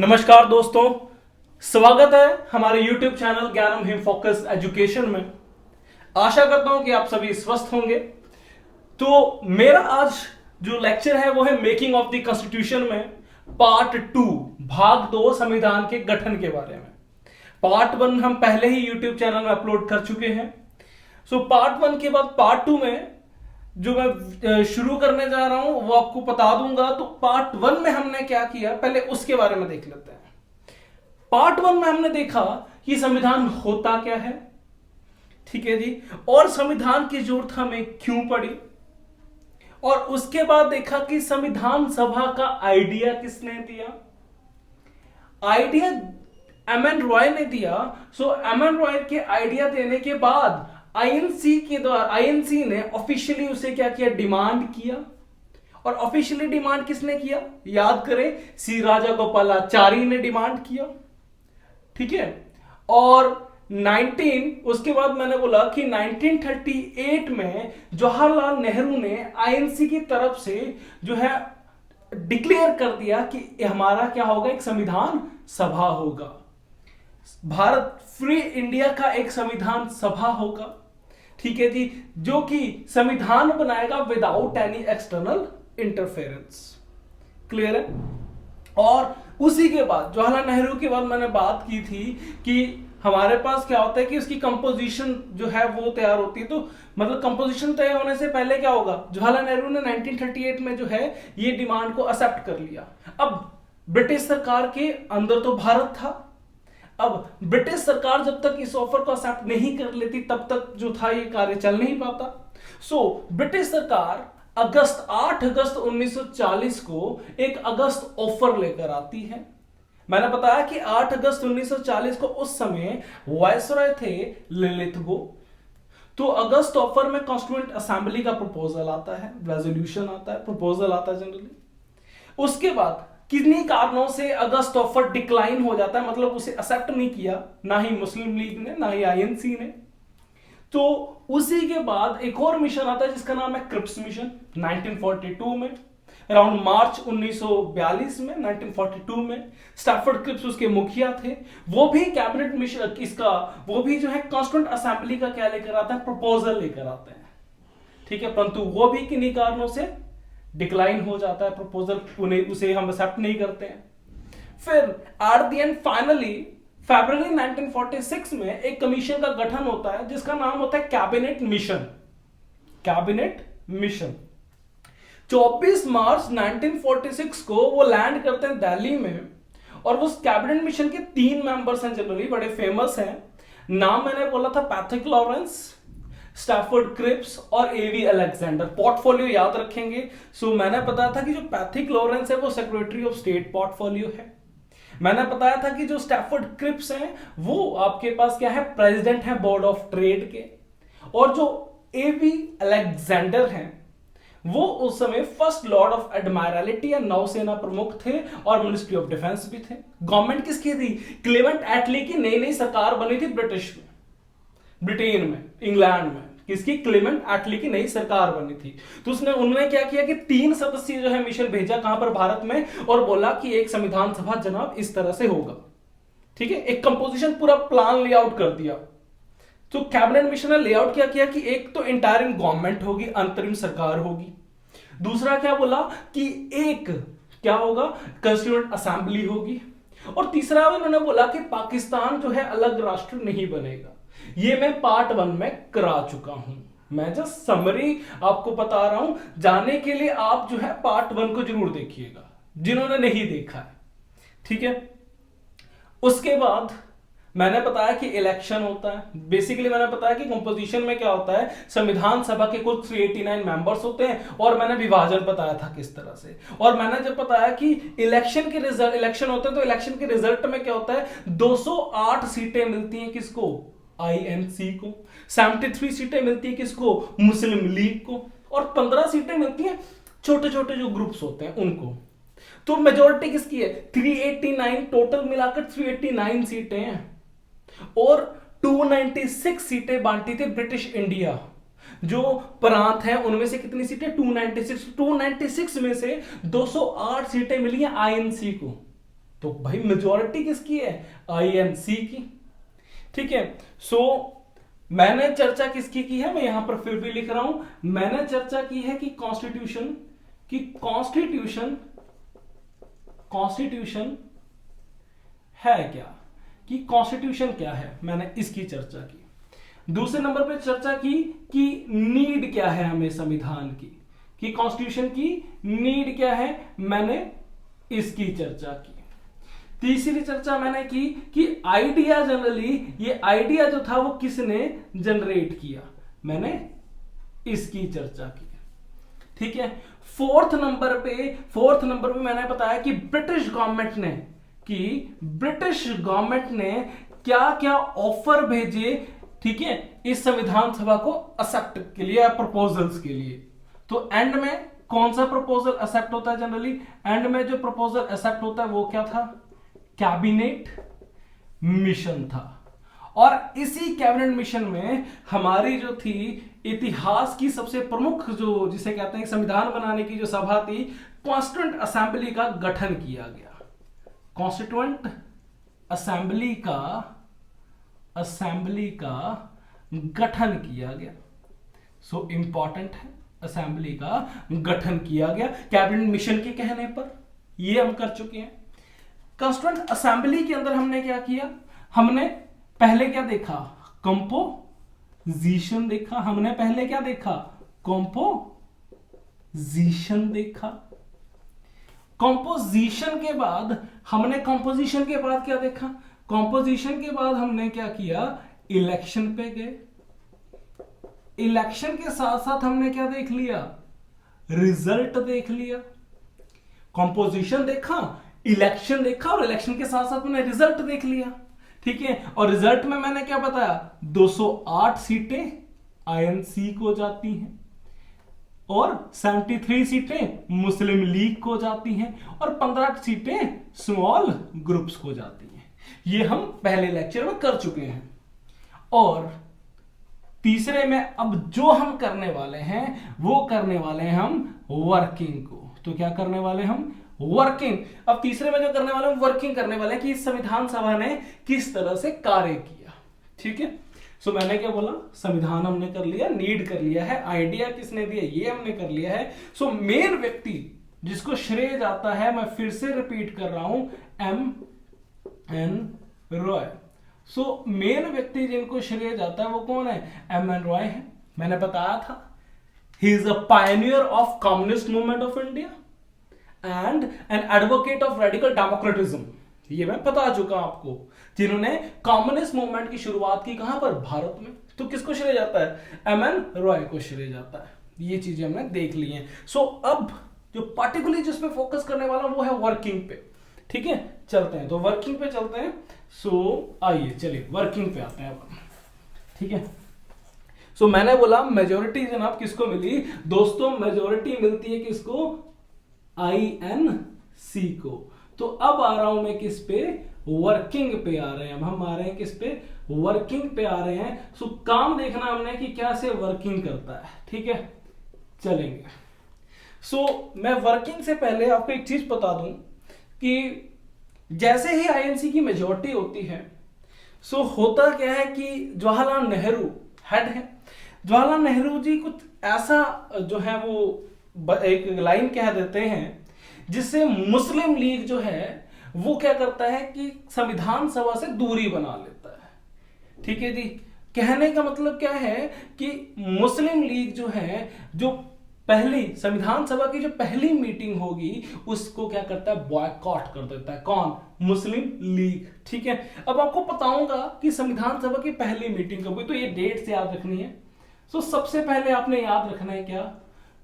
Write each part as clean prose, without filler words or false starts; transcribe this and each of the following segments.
नमस्कार दोस्तों, स्वागत है हमारे YouTube चैनल ज्ञानम हिम फोकस एजुकेशन में। आशा करता हूं कि आप सभी स्वस्थ होंगे। तो मेरा आज जो लेक्चर है वो है मेकिंग ऑफ द कॉन्स्टिट्यूशन में पार्ट 2 भाग 2 संविधान के गठन के बारे में। पार्ट 1 हम पहले ही YouTube चैनल में अपलोड कर चुके हैं। सो पार्ट 1 के बाद पार्ट 2 में जो मैं शुरू करने जा रहा हूं वो आपको बता दूंगा। तो पार्ट 1 में हमने क्या किया पहले उसके बारे में देख लेते हैं। पार्ट 1 में हमने देखा कि संविधान होता क्या है, ठीक है जी, और संविधान की जरूरत हमें क्यों पड़ी। और उसके बाद देखा कि संविधान सभा का आइडिया किसने दिया। आइडिया एम एन रॉय ने दिया। सो एम एन रॉय के आइडिया देने के बाद आईएनसी के द्वारा आईएनसी ने ऑफिशियली उसे क्या किया, डिमांड किया। और ऑफिशियली डिमांड किसने किया, याद करें, सी राजागोपालाचारी ने डिमांड किया, ठीक है। और 19 उसके बाद मैंने बोला कि 1938 में जवाहरलाल नेहरू ने आईएनसी की तरफ से जो है डिक्लेयर कर दिया कि हमारा क्या होगा, एक संविधान सभा होगा। भारत फ्री इंडिया का एक संविधान सभा होगा, ठीक है जी, जो कि संविधान बनाएगा without any external interference. Clear है। और उसी के बाद जवाहरलाल नेहरू के बाद मैंने बात की थी कि हमारे पास क्या होता है कि उसकी कंपोजिशन जो है वो तैयार होती है। तो मतलब कंपोजिशन तैयार होने से पहले क्या होगा, जवाहरलाल नेहरू ने 1938 में जो है ये डिमांड को एक्सेप्ट कर लिया। अब ब्रिटिश सरकार के अंदर तो भारत था। अब ब्रिटिश सरकार जब तक इस ऑफर को एक्सेप्ट नहीं कर लेती तब तक जो था ये कार्य चल नहीं पाता। सो ब्रिटिश सरकार 8 अगस्त 1940 को एक अगस्त ऑफर लेकर आती है। मैंने बताया कि 8 अगस्त 1940 को उस समय वायसरॉय थे ललित गो। तो अगस्त ऑफर में कॉन्स्टिट्यूएंट असेंबली का प्रपोजल आता है, रेजोल्यूशन आता है, प्रपोजल आता है जनरली। उसके बाद किन्हीं कारणों से अगस्त ऑफर डिक्लाइन हो जाता है, मतलब उसे एक्सेप्ट नहीं किया, ना ही मुस्लिम लीग ने ना ही आईएनसी ने। तो उसी के बाद एक और मिशन आता है जिसका नाम है क्रिप्स मिशन 1942 में। अराउंड मार्च 1942 में 1942 में स्टैफोर्ड क्रिप्स उसके मुखिया थे। वो भी कैबिनेट मिशन इसका वो भी जो है कॉन्स्टिट्यूएंट असेंबली का क्या लेकर आता है, प्रपोजल लेकर आते हैं, ठीक है। परंतु वो भी किन्हीं कारणों से डिक्लाइन हो जाता है प्रपोजल, उसे हम एक्सेप्ट नहीं करते हैं। फिर एट द एंड फाइनली फरवरी 1946 में एक कमीशन का गठन होता है जिसका नाम होता है कैबिनेट मिशन। कैबिनेट मिशन 24 मार्च 1946 को वो लैंड करते हैं दिल्ली में। और उस कैबिनेट मिशन के 3 मेंबर्स हैं, जनरली बड़े फेमस हैं। नाम मैंने बोला था पैट्रिक लॉरेंस, स्टैफोर्ड क्रिप्स और एवी अलेक्जेंडर। पोर्टफोलियो याद रखेंगे। सो मैंने बताया था कि जो पैट्रिक लॉरेंस है वो सेक्रेटरी ऑफ स्टेट पोर्टफोलियो है। मैंने बताया था कि जो स्टैफोर्ड क्रिप्स हैं वो आपके पास क्या है, प्रेसिडेंट है बोर्ड ऑफ ट्रेड के। और जो एवी अलेक्जेंडर हैं वो उस समय फर्स्ट लॉर्ड ऑफ एडमायरलिटी या नौसेना प्रमुख थे और मिनिस्ट्री ऑफ डिफेंस भी थे। गवर्नमेंट किसकी थी, क्लेमेंट एटली की नई नई सरकार बनी थी ब्रिटेन में, इंग्लैंड में। किसकी, क्लेमेंट एटली की नई सरकार बनी थी। तो उन्होंने क्या किया कि 3 सदस्यीय जो है मिशन भेजा कहां पर, भारत में, और बोला कि एक संविधान सभा जनाब इस तरह से होगा, ठीक है। एक कंपोजिशन पूरा प्लान लेआउट कर दिया। तो कैबिनेट मिशन ने लेआउट क्या किया कि एक तो इंटायरिम गवर्नमेंट होगी, अंतरिम सरकार होगी। दूसरा क्या बोला कि एक क्या होगा, कॉन्स्टिट्यूएंट असेंबली होगी। और तीसरा उन्होंने बोला कि पाकिस्तान जो है अलग राष्ट्र नहीं बनेगा। ये मैं पार्ट 1 में करा चुका हूं। मैं जस्ट समरी आपको बता रहा हूं, जाने के लिए आप जो है पार्ट 1 को जरूर देखिएगा जिन्होंने नहीं देखा है, ठीक है। उसके बाद मैंने बताया कि इलेक्शन होता है। बेसिकली मैंने बताया कि कंपोजिशन में क्या होता है, संविधान सभा के कुल 389 मेंबर्स होते हैं। और मैंने विभाजन बताया था किस तरह से। और मैंने जब बताया कि इलेक्शन के रिजल्ट, इलेक्शन होते हैं तो इलेक्शन के रिजल्ट में क्या होता है, 208 सीटें मिलती हैं किसको, आईएनसी को। 73 सीटें मिलती है किसको, मुस्लिम लीग को। और 15 सीटें मिलती हैं छोटे छोटे जो ग्रुप्स होते हैं उनको। तो मेजोरिटी किसकी है, 389, टोटल मिलाकर 389 सीटें हैं। और 296 सीटें बांटी थी ब्रिटिश इंडिया। जो प्रांत है उनमें से कितनी सीटें, 296 में से 208 सीटें मिली हैं आईएनसी को, तो भाई मेजॉरिटी किसकी है? INC की। ठीक है, सो मैंने चर्चा किसकी की है, मैं यहां पर फिर भी लिख रहा हूं, मैंने चर्चा की है कि कॉन्स्टिट्यूशन है क्या, कि कॉन्स्टिट्यूशन क्या है, मैंने इसकी चर्चा की। दूसरे नंबर पे चर्चा की कि नीड क्या है हमें संविधान की, कि कॉन्स्टिट्यूशन की नीड क्या है, मैंने इसकी चर्चा की। तीसरी चर्चा मैंने की कि आइडिया जनरली, ये आइडिया जो था वो किसने जनरेट किया, मैंने इसकी चर्चा की। ठीक है, फोर्थ नंबर पे मैंने बताया कि ब्रिटिश गवर्नमेंट ने क्या क्या ऑफर भेजे, ठीक है, इस संविधान सभा को एक्सेप्ट के लिए या प्रपोजल्स के लिए। तो एंड में कौन सा प्रपोजल एक्सेप्ट होता है? जनरली एंड में जो प्रपोजल एक्सेप्ट होता है वो क्या था? कैबिनेट मिशन था। और इसी कैबिनेट मिशन में हमारी जो थी इतिहास की सबसे प्रमुख, जो जिसे कहते हैं संविधान बनाने की जो सभा थी, कॉन्स्टिट्यूएंट असेंबली का गठन किया गया। कॉन्स्टिट्यूएंट असेंबली का गठन किया गया। सो इंपॉर्टेंट है, असेंबली का गठन किया गया कैबिनेट मिशन के कहने पर। ये हम कर चुके हैं। कॉन्स्टिट्यूएंट असेंबली के अंदर हमने क्या किया? हमने पहले क्या देखा? कंपोजिशन देखा। हमने पहले क्या देखा? कंपोजिशन देखा। कंपोजिशन के बाद हमने क्या देखा? कंपोजिशन के बाद हमने क्या किया? इलेक्शन पे गए। इलेक्शन के साथ साथ हमने क्या देख लिया? रिजल्ट देख लिया। कंपोजिशन देखा, इलेक्शन देखा, और इलेक्शन के साथ साथ मैंने रिजल्ट देख लिया। ठीक है, और रिजल्ट में मैंने क्या बताया? 208 सीटें INC को जाती हैं और 73 सीटें मुस्लिम लीग को जाती हैं और 15 सीटें स्मॉल ग्रुप्स को जाती हैं। ये हम पहले लेक्चर में कर चुके हैं। और तीसरे में अब जो हम करने वाले हैं वो करने वाले हैं हम वर्किंग को। तो क्या करने वाले हम? वर्किंग। अब तीसरे में जो करने वाले हैं वर्किंग करने वाले हैं कि इस संविधान सभा ने किस तरह से कार्य किया। ठीक है, सो मैंने क्या बोला? संविधान हमने कर लिया, नीड कर लिया है, आइडिया किसने दिया ये हमने कर लिया है। सो मेन व्यक्ति जिसको श्रेय जाता है, मैं फिर से रिपीट कर रहा हूं, MN रॉय। सो मेन व्यक्ति जिनको श्रेय जाता है वो कौन है? MN रॉय है। मैंने बताया था he is a pioneer of communist movement of India and an advocate of radical democratism. ये मैं बता चुका हूं आपको, जिन्होंने कम्युनिस्ट मूवमेंट की शुरुआत की कहां पर? भारत में। तो किसको श्रेय जाता है? MN रॉय को श्रेय जाता है। ये चीजें हमने देख ली हैं। सो अब जो पार्टिकुलरली जिस पे फोकस करने वाला वो है वर्किंग पे। ठीक है, चलते हैं, तो वर्किंग पे चलते हैं। सो आइए चलिए वर्किंग पे आते हैं अब। ठीक है, सो मैंने बोला मेजोरिटी जनाब किसको मिली? दोस्तों मेजोरिटी मिलती है किसको? INC को। तो अब आ रहा हूं मैं किस पे? वर्किंग पे आ रहे हैं। हम आ रहे हैं किस पे? वर्किंग पे आ रहे हैं। सो काम देखना हमने कि क्या से वर्किंग करता है। ठीक है, चलेंगे। सो मैं वर्किंग से पहले आपको एक चीज बता दूं कि जैसे ही INC की मेजॉरिटी होती है, सो होता क्या है कि जवाहरलाल नेहरू हेड है। जवाहरलाल नेहरू जी कुछ ऐसा जो है वो एक लाइन कह देते हैं जिससे मुस्लिम लीग जो है वो क्या करता है कि संविधान सभा से दूरी बना लेता है। ठीक है जी, कहने का मतलब क्या है कि मुस्लिम लीग जो है, जो पहली संविधान सभा की जो पहली मीटिंग होगी उसको क्या करता है? बॉयकॉट कर देता है। कौन? मुस्लिम लीग। ठीक है, अब आपको बताऊंगा कि संविधान सभा की पहली मीटिंग कब हुई, तो ये डेट से याद रखनी है। सो सबसे पहले आपने याद रखना है क्या?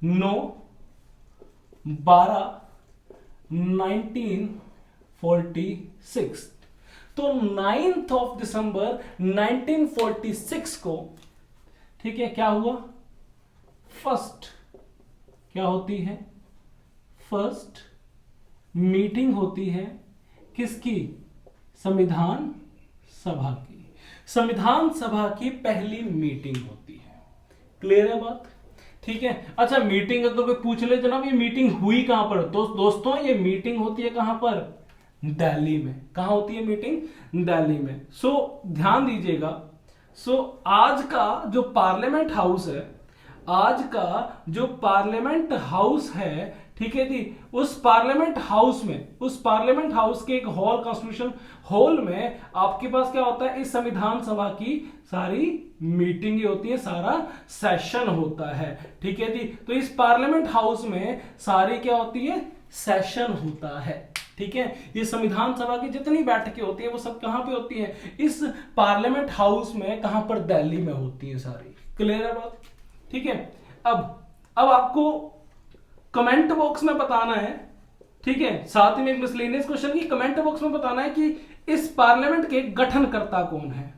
9/12/1946। तो 9th of December 1946 को, ठीक है, क्या हुआ? फर्स्ट क्या होती है? फर्स्ट मीटिंग होती है किसकी? संविधान सभा की। संविधान सभा की पहली मीटिंग होती है। क्लियर है बात? ठीक है, अच्छा मीटिंग अगर कोई पूछ ले जनाब ये मीटिंग हुई कहां पर? दोस्तों ये मीटिंग होती है कहां पर? दिल्ली में। कहां होती है मीटिंग? दिल्ली में। सो ध्यान दीजिएगा, आज का जो पार्लियामेंट हाउस है, आज का जो पार्लियामेंट हाउस है, ठीक है जी, उस पार्लियामेंट हाउस में, उस पार्लियामेंट हाउस के एक हॉल, कॉन्स्टिट्यूशन हॉल में आपके पास क्या होता है? इस संविधान सभा की सारी मीटिंग होती है, सारा सेशन होता है, ठीक है जी। तो इस पार्लियामेंट हाउस में सारी क्या होती है? सेशन होता है, ठीक है। ये संविधान सभा की जितनी बैठकें होती है वो सब कहां पे होती है? इस पार्लियामेंट हाउस में। कहां पर? दिल्ली में होती है सारी। क्लियर है बात? ठीक है। अब आपको कमेंट बॉक्स में बताना है, ठीक है, साथ ही में एक मिसलेनियस क्वेश्चन की कमेंट बॉक्स में बताना है कि इस पार्लियामेंट के गठनकर्ता कौन है,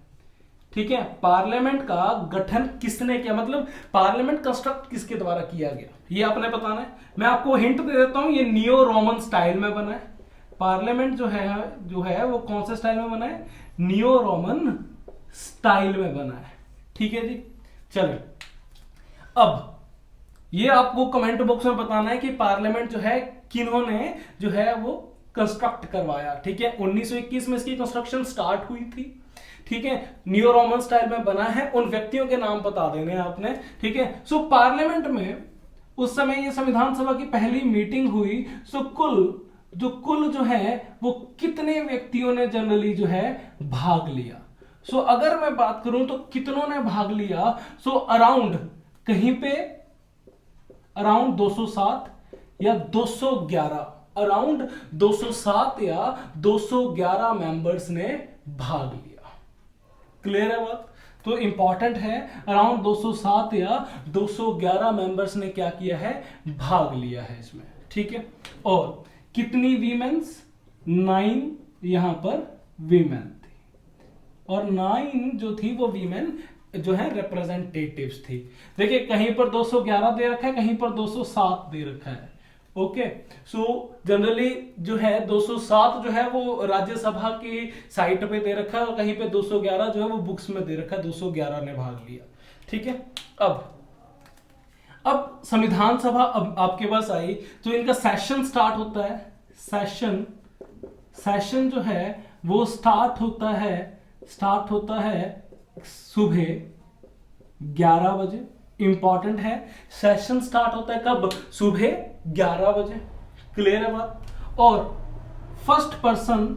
ठीक है। पार्लियामेंट का गठन किसने किया, मतलब पार्लियामेंट कंस्ट्रक्ट किसके द्वारा किया गया, ये आपने बताना है। मैं आपको हिंट दे देता हूं, ये नियो रोमन स्टाइल में बना है। पार्लियामेंट जो है वो कौन से स्टाइल में बना है? नियो रोमन स्टाइल में बना है, ठीक है जी। चलिए, अब ये आपको कमेंट बॉक्स में बताना है कि पार्लियामेंट जो है किन्होंने जो है वो कंस्ट्रक्ट करवाया, ठीक है। 1921 में इसकी कंस्ट्रक्शन स्टार्ट हुई थी, ठीक है। नियो रोमन स्टाइल में बना है, उन व्यक्तियों के नाम बता देने आपने, ठीक है। सो पार्लियामेंट में उस समय ये संविधान सभा की पहली मीटिंग हुई। सो कुल जो है वो कितने व्यक्तियों ने जनरली जो है भाग लिया? सो अगर मैं बात करूं तो कितनों ने भाग लिया? सो अराउंड कहीं पे अराउंड 207 या 211, अराउंड 207 या 211 मेंबर्स ने भाग लिया। क्लियर है बात? तो इंपॉर्टेंट है, अराउंड 207 या 211 मेंबर्स ने क्या किया है? भाग लिया है इसमें, ठीक है। और कितनी वीमेन्स? 9 यहां पर वीमेन थी, और 9 जो थी वो वीमेन जो है रिप्रेजेंटेटिव्स थी। देखिए, कहीं पर 211 दे रखा है, कहीं पर 207 दे रखा है। ओके, सो जनरली जो है 207 जो है वो राज्यसभा की साइट पे दे रखा है, और कहीं पे 211 जो है वो बुक्स में दे रखा है, 211 ने भाग लिया, ठीक है। अब संविधान सभा अब आपके पास आई तो इनका सेशन स्टार्ट होता है। सेशन जो है वो स्टार्ट होता है सुबह 11 बजे। इंपॉर्टेंट है, सेशन स्टार्ट होता है कब? सुबह 11 बजे। क्लियर है बात? और first person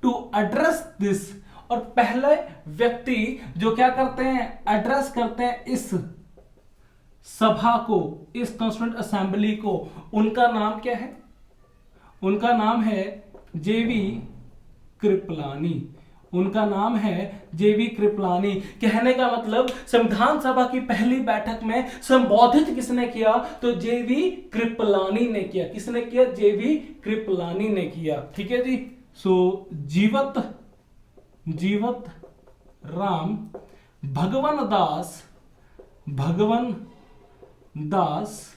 to address this, और पहले व्यक्ति जो क्या करते हैं? एड्रेस करते हैं इस सभा को, इस कॉन्स्टिट्यूएंट असेंबली को, उनका नाम क्या है? उनका नाम है जेवी कृपलानी। उनका नाम है जेवी कृपलानी। कहने का मतलब संविधान सभा की पहली बैठक में संबोधित किसने किया? तो जेवी कृपलानी ने किया। किसने किया? जेवी कृपलानी ने किया, ठीक है जी। सो जीवत राम भगवन दास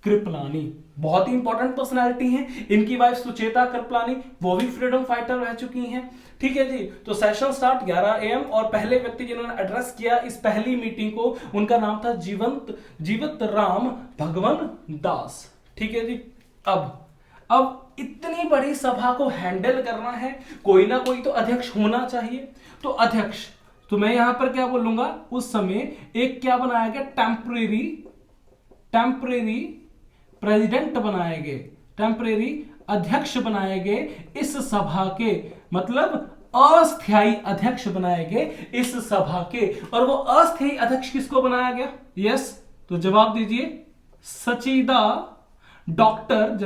कृपलानी, बहुत ही इंपॉर्टेंट पर्सनालिटी हैं। इनकी वाइफ सुचेता कृपलानी, वो भी फ्रीडम फाइटर रह चुकी हैं, ठीक है जी। तो सेशन स्टार्ट 11 AM, और पहले व्यक्ति जिन्होंने एड्रेस किया इस पहली मीटिंग को, उनका नाम था जीवत राम भगवन दास, ठीक है जी। अब इतनी बड़ी सभा को हैंडल करना है, कोई ना कोई तो अध्यक्ष होना चाहिए। तो अध्यक्ष, तो मैं यहां पर क्या बोलूंगा? उस समय एक क्या बनाया गया? टेम्परेरी प्रेसिडेंट बनाए गए, टेम्परेरी अध्यक्ष बनाए गए इस सभा के, मतलब अस्थायी अध्यक्ष बनाए गए इस सभा के। और वो अस्थायी अध्यक्ष किसको बनाया गया? यस, तो जवाब दीजिए। सचिदा, डॉक्टर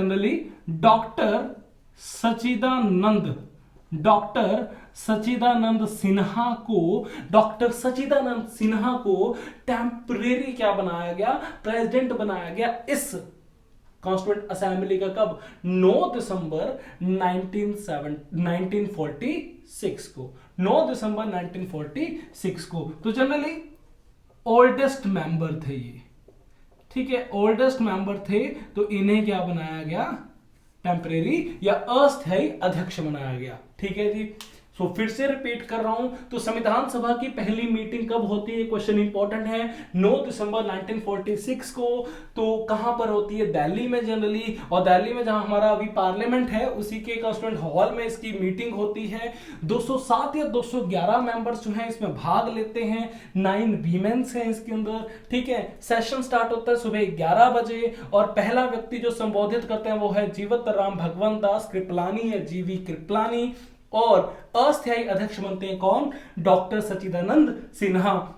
सचिदानंद सिन्हा को टेम्परेरी क्या बनाया गया? प्रेसिडेंट बनाया गया इस कॉन्स्टिट्यूएंट असेंबली का। कब? 9 दिसंबर 1946 को, 9 दिसंबर 1946 को। तो जनरली ओल्डेस्ट मेंबर थे ये, ठीक है, ओल्डेस्ट मेंबर थे, तो इन्हें क्या बनाया गया? टेम्परेरी या अस्थायी अध्यक्ष बनाया गया, ठीक है जी। सो फिर से रिपीट कर रहा हूं, तो संविधान सभा की पहली मीटिंग कब होती है, क्वेश्चन इंपॉर्टेंट है, 9 दिसंबर 1946 को। तो कहां पर होती है, दिल्ली में जनरली, और दिल्ली में जहां हमारा अभी पार्लियामेंट है उसी के कॉन्स्टिट्यूएंट हॉल में इसकी मीटिंग होती है। 207 या 211 मेंबर्स जो हैं इसमें भाग लेते हैं, 9 वीमेंस हैं इसके अंदर, ठीक है। सेशन स्टार्ट होता है सुबह 11 बजे, और पहला व्यक्ति जो संबोधित करते हैं वो है जीवत राम भगवंत दास कृपलानी या जीवी कृपलानी, और अस्थायी अध्यक्ष बनते हैं कौन, डॉक्टर सच्चिदानंद सिन्हा।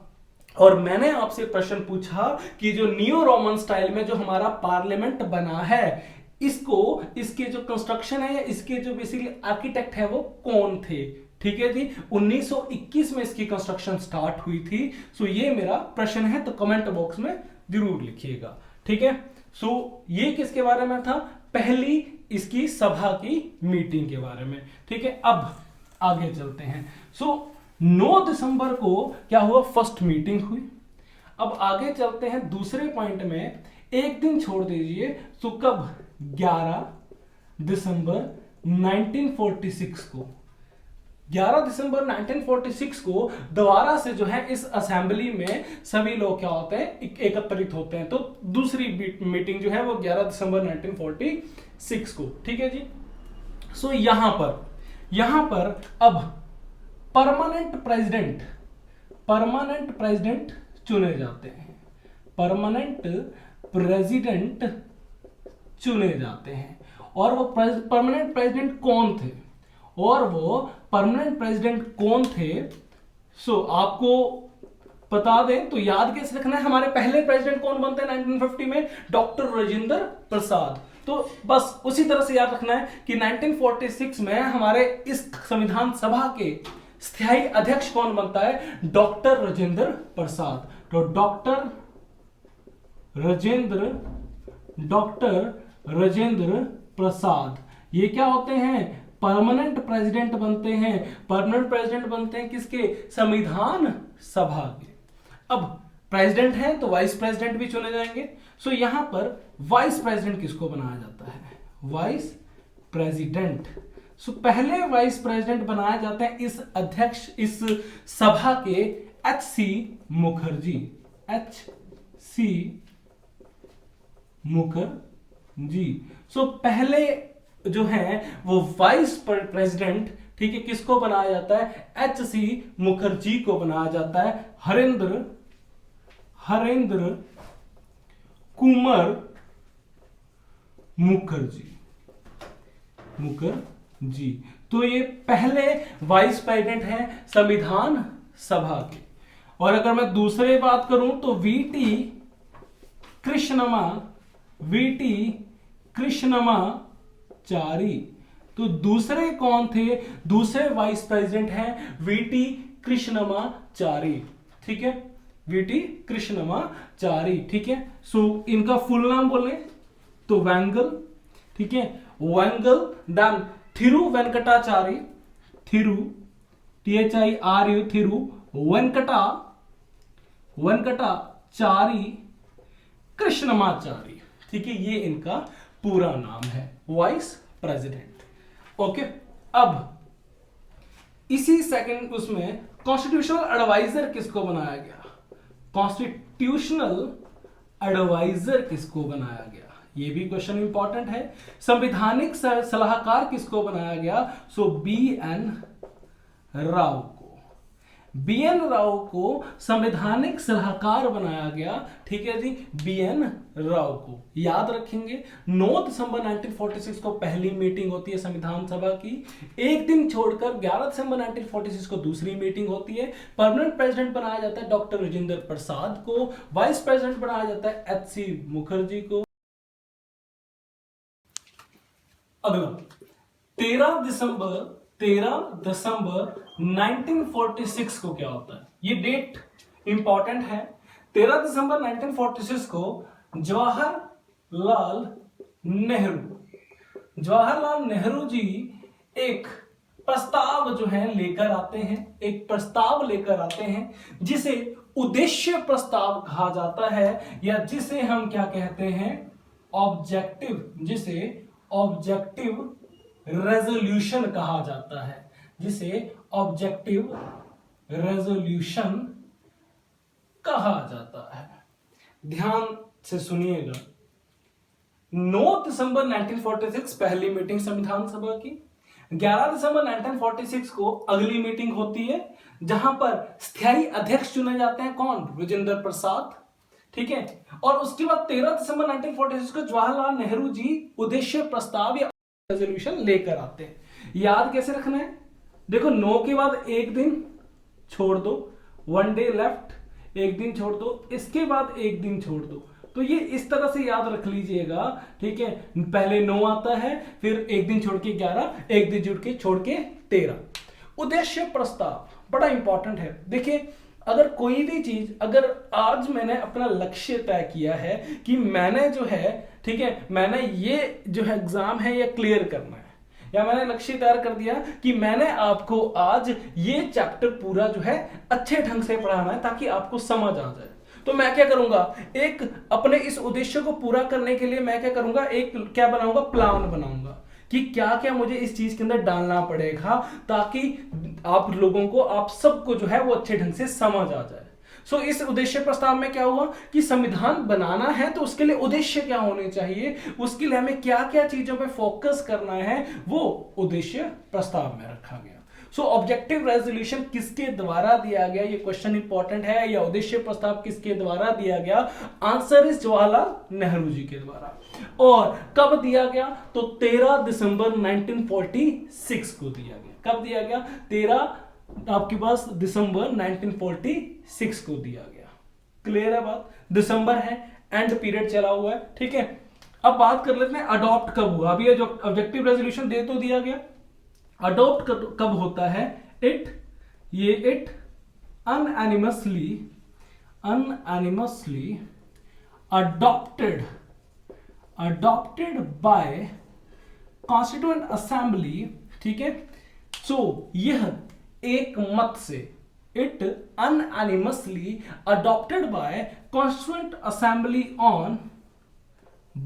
और मैंने आपसे प्रश्न पूछा कि जो नियो रोमन स्टाइल में जो हमारा पार्लियामेंट बना है, इसको, इसके जो कंस्ट्रक्शन है या इसके जो बेसिकली आर्किटेक्ट है वो कौन थे, ठीक है जी। 1921 में इसकी कंस्ट्रक्शन स्टार्ट हुई थी। सो ये मेरा प्रश्न है, तो कमेंट बॉक्स में जरूर लिखिएगा, ठीक है। सो ये किसके बारे में था, पहली इसकी सभा की मीटिंग के बारे में, ठीक है। अब आगे चलते हैं। सो 9 दिसंबर को क्या हुआ, फर्स्ट मीटिंग हुई। अब आगे चलते हैं दूसरे पॉइंट में, एक दिन छोड़ दीजिए, तो कब, 11 दिसंबर 1946 को, 11 दिसंबर 1946 को दोबारा से जो है इस असेंबली में सभी लोग क्या होते हैं, एकत्रित होते हैं। तो दूसरी मीटिंग जो है वो 11 दिसंबर 1946 को, ठीक है जी। सो यहां पर अब परमानेंट प्रेसिडेंट चुने जाते हैं, परमानेंट प्रेसिडेंट चुने जाते हैं। और वो परमानेंट प्रेसिडेंट कौन थे, सो आपको बता दें तो याद कैसे रखना है, हमारे पहले प्रेसिडेंट कौन बनते हैं 1950 में, डॉक्टर राजेंद्र प्रसाद। तो बस उसी तरह से याद रखना है कि 1946 में हमारे इस संविधान सभा के स्थायी अध्यक्ष कौन बनता है, डॉक्टर राजेंद्र प्रसाद। तो डॉक्टर राजेंद्र प्रसाद ये क्या होते हैं, परमानेंट प्रेसिडेंट बनते हैं। परमानेंट प्रेसिडेंट बनते हैं किसके, संविधान सभा के। अब प्रेसिडेंट है तो वाइस प्रेसिडेंट भी चुने जाएंगे। सो यहां पर वाइस प्रेसिडेंट किसको बनाया जाता है, वाइस प्रेसिडेंट। सो पहले वाइस प्रेसिडेंट बनाया जाता है इस सभा के H.C. मुखर्जी। सो पहले जो है वो वाइस प्रेसिडेंट, ठीक है, किसको बनाया जाता है, H.C. मुखर्जी को बनाया जाता है, हरेंद्र कुमार मुखर्जी। तो ये पहले वाइस प्रेसिडेंट हैं संविधान सभा के। और अगर मैं दूसरे बात करूं तो वीटी कृष्णमाचारी। तो दूसरे कौन थे, दूसरे वाइस प्रेसिडेंट हैं वीटी कृष्णमाचारी, ठीक है, वीटी कृष्णमाचारी, ठीक है। सो इनका फुल नाम बोले तो वेंगल, ठीक है, वेंगल। देन थिरु वेंकटाचारी, थिरु वेंकटाचारी कृष्णमाचारी, ठीक है, ये इनका पूरा नाम है, वाइस प्रेसिडेंट। ओके, अब इसी सेकंड उसमें कॉन्स्टिट्यूशनल एडवाइजर किसको बनाया गया, कॉन्स्टिट्यूशनल एडवाइजर किसको बनाया गया, ये भी क्वेश्चन इंपॉर्टेंट है। संवैधानिक सलाहकार किसको बनाया गया, सो बी.एन. राव को संवैधानिक सलाहकार बनाया गया, ठीक है जी, बी.एन. राव को याद रखेंगे। 9 दिसंबर 1946 को पहली मीटिंग होती है संविधान सभा की। एक दिन छोड़कर 11 दिसंबर 1946 को दूसरी मीटिंग होती है। परमानेंट प्रेसिडेंट बनाया जाता है डॉक्टर राजेंद्र प्रसाद को, वाइस प्रेसिडेंट बनाया जाता है H.C. मुखर्जी को। अगला 13 दिसंबर 1946 को क्या होता है, ये डेट इंपॉर्टेंट है। 13 दिसंबर 1946 को जवाहरलाल नेहरू जी एक प्रस्ताव जो है लेकर आते हैं, जिसे उद्देश्य प्रस्ताव कहा जाता है, या जिसे हम क्या कहते हैं, ऑब्जेक्टिव रेजोल्यूशन कहा जाता है। जिसे ऑब्जेक्टिव रेजोल्यूशन कहा जाता है। ध्यान से सुनिएगा, 9 दिसंबर 1946 पहली मीटिंग संविधान सभा की, 11 दिसंबर 1946 को अगली मीटिंग होती है जहां पर स्थायी अध्यक्ष चुने जाते हैं। कौन? राजेंद्र प्रसाद। ठीक है, और उसके बाद 13 दिसंबर 1946 को जवाहरलाल नेहरू जी उद्देश्य प्रस्ताव या रेजोल्यूशन लेकर आते हैं। याद कैसे रखना है? देखो, 9 के बाद एक दिन छोड़ दो, 1 डे लेफ्ट, एक दिन छोड़ दो, इसके बाद एक दिन छोड़ दो। तो ये इस तरह से याद रख लीजिएगा। ठीक है, पहले 9 आता है, फिर एक दिन छोड़ के 11, एक दिन छोड़ के 13। उद्देश्य प्रस्ताव बड़ा इंपॉर्टेंट है। देखिए, अगर कोई भी चीज, अगर आज मैंने अपना लक्ष्य तय किया है कि मैंने जो है, ठीक है, मैंने ये जो है एग्जाम है ये क्लियर करना है, या मैंने लक्ष्य तैयार कर दिया कि मैंने आपको आज ये चैप्टर पूरा जो है अच्छे ढंग से पढ़ाना है ताकि आपको समझ आ जाए, तो मैं क्या करूंगा, एक अपने इस उद्देश्य को पूरा करने के लिए मैं क्या करूंगा, एक क्या बनाऊंगा, प्लान बनाऊंगा कि क्या क्या मुझे इस चीज के अंदर डालना पड़ेगा ताकि आप लोगों को, आप सबको जो है वो अच्छे ढंग से समझ आ जाए। सो इस उद्देश्य प्रस्ताव में क्या हुआ कि संविधान बनाना है तो उसके लिए उद्देश्य क्या होने चाहिए, उसके लिए हमें क्या क्या चीजों पे फोकस करना है, वो उद्देश्य प्रस्ताव में रखा गया। सो ऑब्जेक्टिव रेजोल्यूशन किसके द्वारा दिया गया, ये क्वेश्चन इंपॉर्टेंट है, या उद्देश्य प्रस्ताव किसके द्वारा दिया गया? आंसर इज जवाहरलाल नेहरू जी के द्वारा। और कब दिया गया? तो 13 दिसंबर 1946 को दिया गया। कब दिया गया? 13 आपके पास दिसंबर 1946 को दिया गया। क्लियर है बात? दिसंबर है, एंड पीरियड चला हुआ है। ठीक है, अब बात कर लेते हैं अडॉप्ट कब हुआ। अभी ये जो ऑब्जेक्टिव रेजोल्यूशन दे तो दिया गया, अडॉप्ट कब होता है? It unanimously adopted by constituent assembly. ठीक है, सो यह एक मत से, it unanimously adopted by constituent assembly on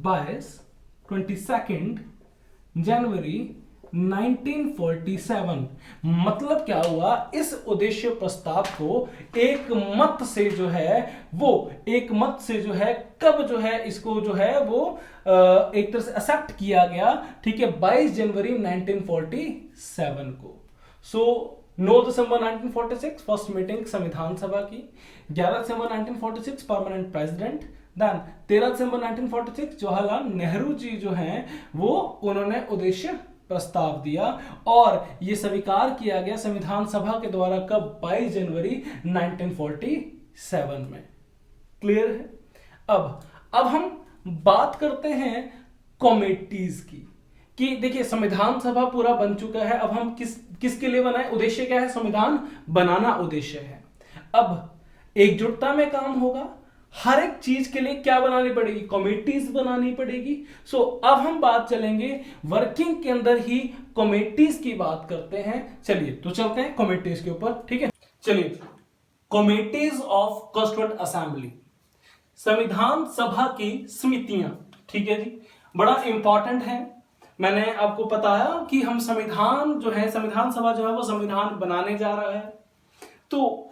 22 जनवरी 1947। मतलब क्या हुआ, इस उद्देश्य प्रस्ताव को एक मत से जो है वो, एक मत से जो है कब जो है इसको जो है वो एक तरह से एक्सेप्ट किया गया। ठीक है, 22 जनवरी 1947 को। सो 9 दिसंबर 1946 फर्स्ट मीटिंग संविधान सभा की, 11 दिसंबर 1946 परमानेंट प्रेसिडेंट, देन 13 दिसंबर 1946 जवाहरलाल नेहरू जी जो हैं वो उन्होंने उद्देश्य प्रस्ताव दिया और ये स्वीकार किया गया संविधान सभा के द्वारा। कब? 22 जनवरी 1947 में। क्लियर है? अब हम बात करते हैं कमेटीज की, कि देखिए संविधान सभा पूरा बन चुका है, अब हम किसके लिए बनाए? उद्देश्य क्या है? संविधान बनाना उद्देश्य है। अब एकजुटता में काम होगा, हर एक चीज के लिए क्या बनानी पड़ेगी? कमेटीज बनानी पड़ेगी। सो अब हम बात चलेंगे वर्किंग के अंदर ही कमेटीज की बात करते हैं। चलिए तो चलते हैं कमेटीज के ऊपर। ठीक है, चलिए, कमेटीज ऑफ कॉन्स्टिट्यूएंट असेंबली, संविधान सभा की समितियां। ठीक है जी, बड़ा इंपॉर्टेंट है। मैंने आपको बताया कि हम संविधान जो है, संविधान सभा जो है वो संविधान बनाने जा रहा है, तो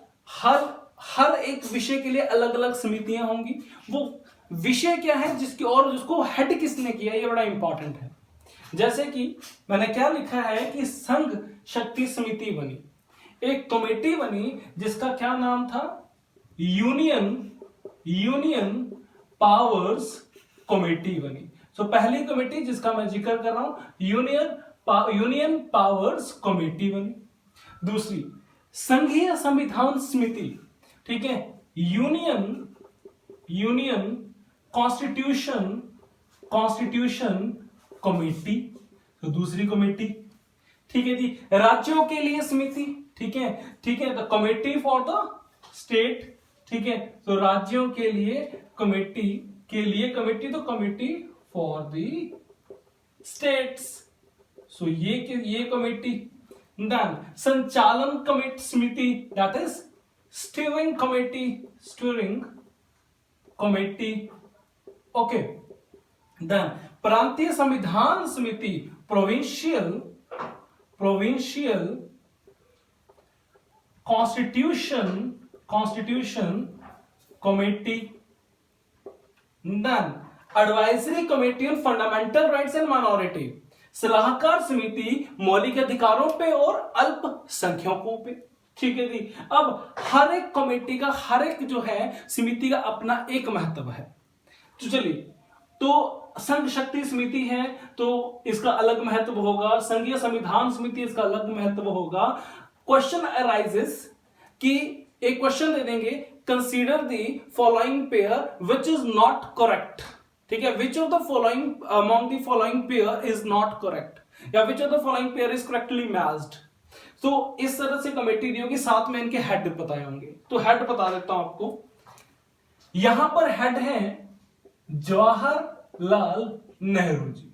हर एक विषय के लिए अलग अलग समितियां होंगी। वो विषय क्या है जिसकी, और उसको हेड किसने किया, ये बड़ा इंपॉर्टेंट है। जैसे कि मैंने क्या लिखा है कि संघ शक्ति समिति बनी, एक कमेटी बनी जिसका क्या नाम था? यूनियन पावर्स कमेटी बनी। सो पहली कमेटी जिसका मैं जिक्र कर रहा हूं, यूनियन पावर्स कमेटी बनी। दूसरी संघीय संविधान समिति। ठीक है, यूनियन कॉन्स्टिट्यूशन कमेटी, तो दूसरी कमेटी। ठीक है जी, राज्यों के लिए समिति। ठीक है, the committee for the state. ठीक है, तो राज्यों के लिए कमेटी, तो committee for the states. So ये कमेटी। देन संचालन कमेटी समिति, that is steering committee. Okay, then प्रांतीय संविधान समिति, provincial constitution committee, then advisory committee on fundamental rights and minority, सलाहकार समिति मौलिक अधिकारों पे और अल्पसंख्यकों पे। ठीक है जी। अब हर एक कमेटी का, हर एक जो है समिति का अपना एक महत्व है। तो चलिए, तो संघ शक्ति समिति है तो इसका अलग महत्व होगा, संघीय संविधान समिति इसका अलग महत्व होगा। क्वेश्चन अराइजेस कि एक क्वेश्चन दे देंगे, consider the following pair which is not correct. ठीक है, which of the following among the following pair is not correct, या which of the following pair is correctly matched. तो इस तरह से कमेटी दी होगी, साथ में इनके हेड बताए होंगे। तो हेड बता देता हूं आपको, यहां पर हेड है जवाहरलाल नेहरू जी।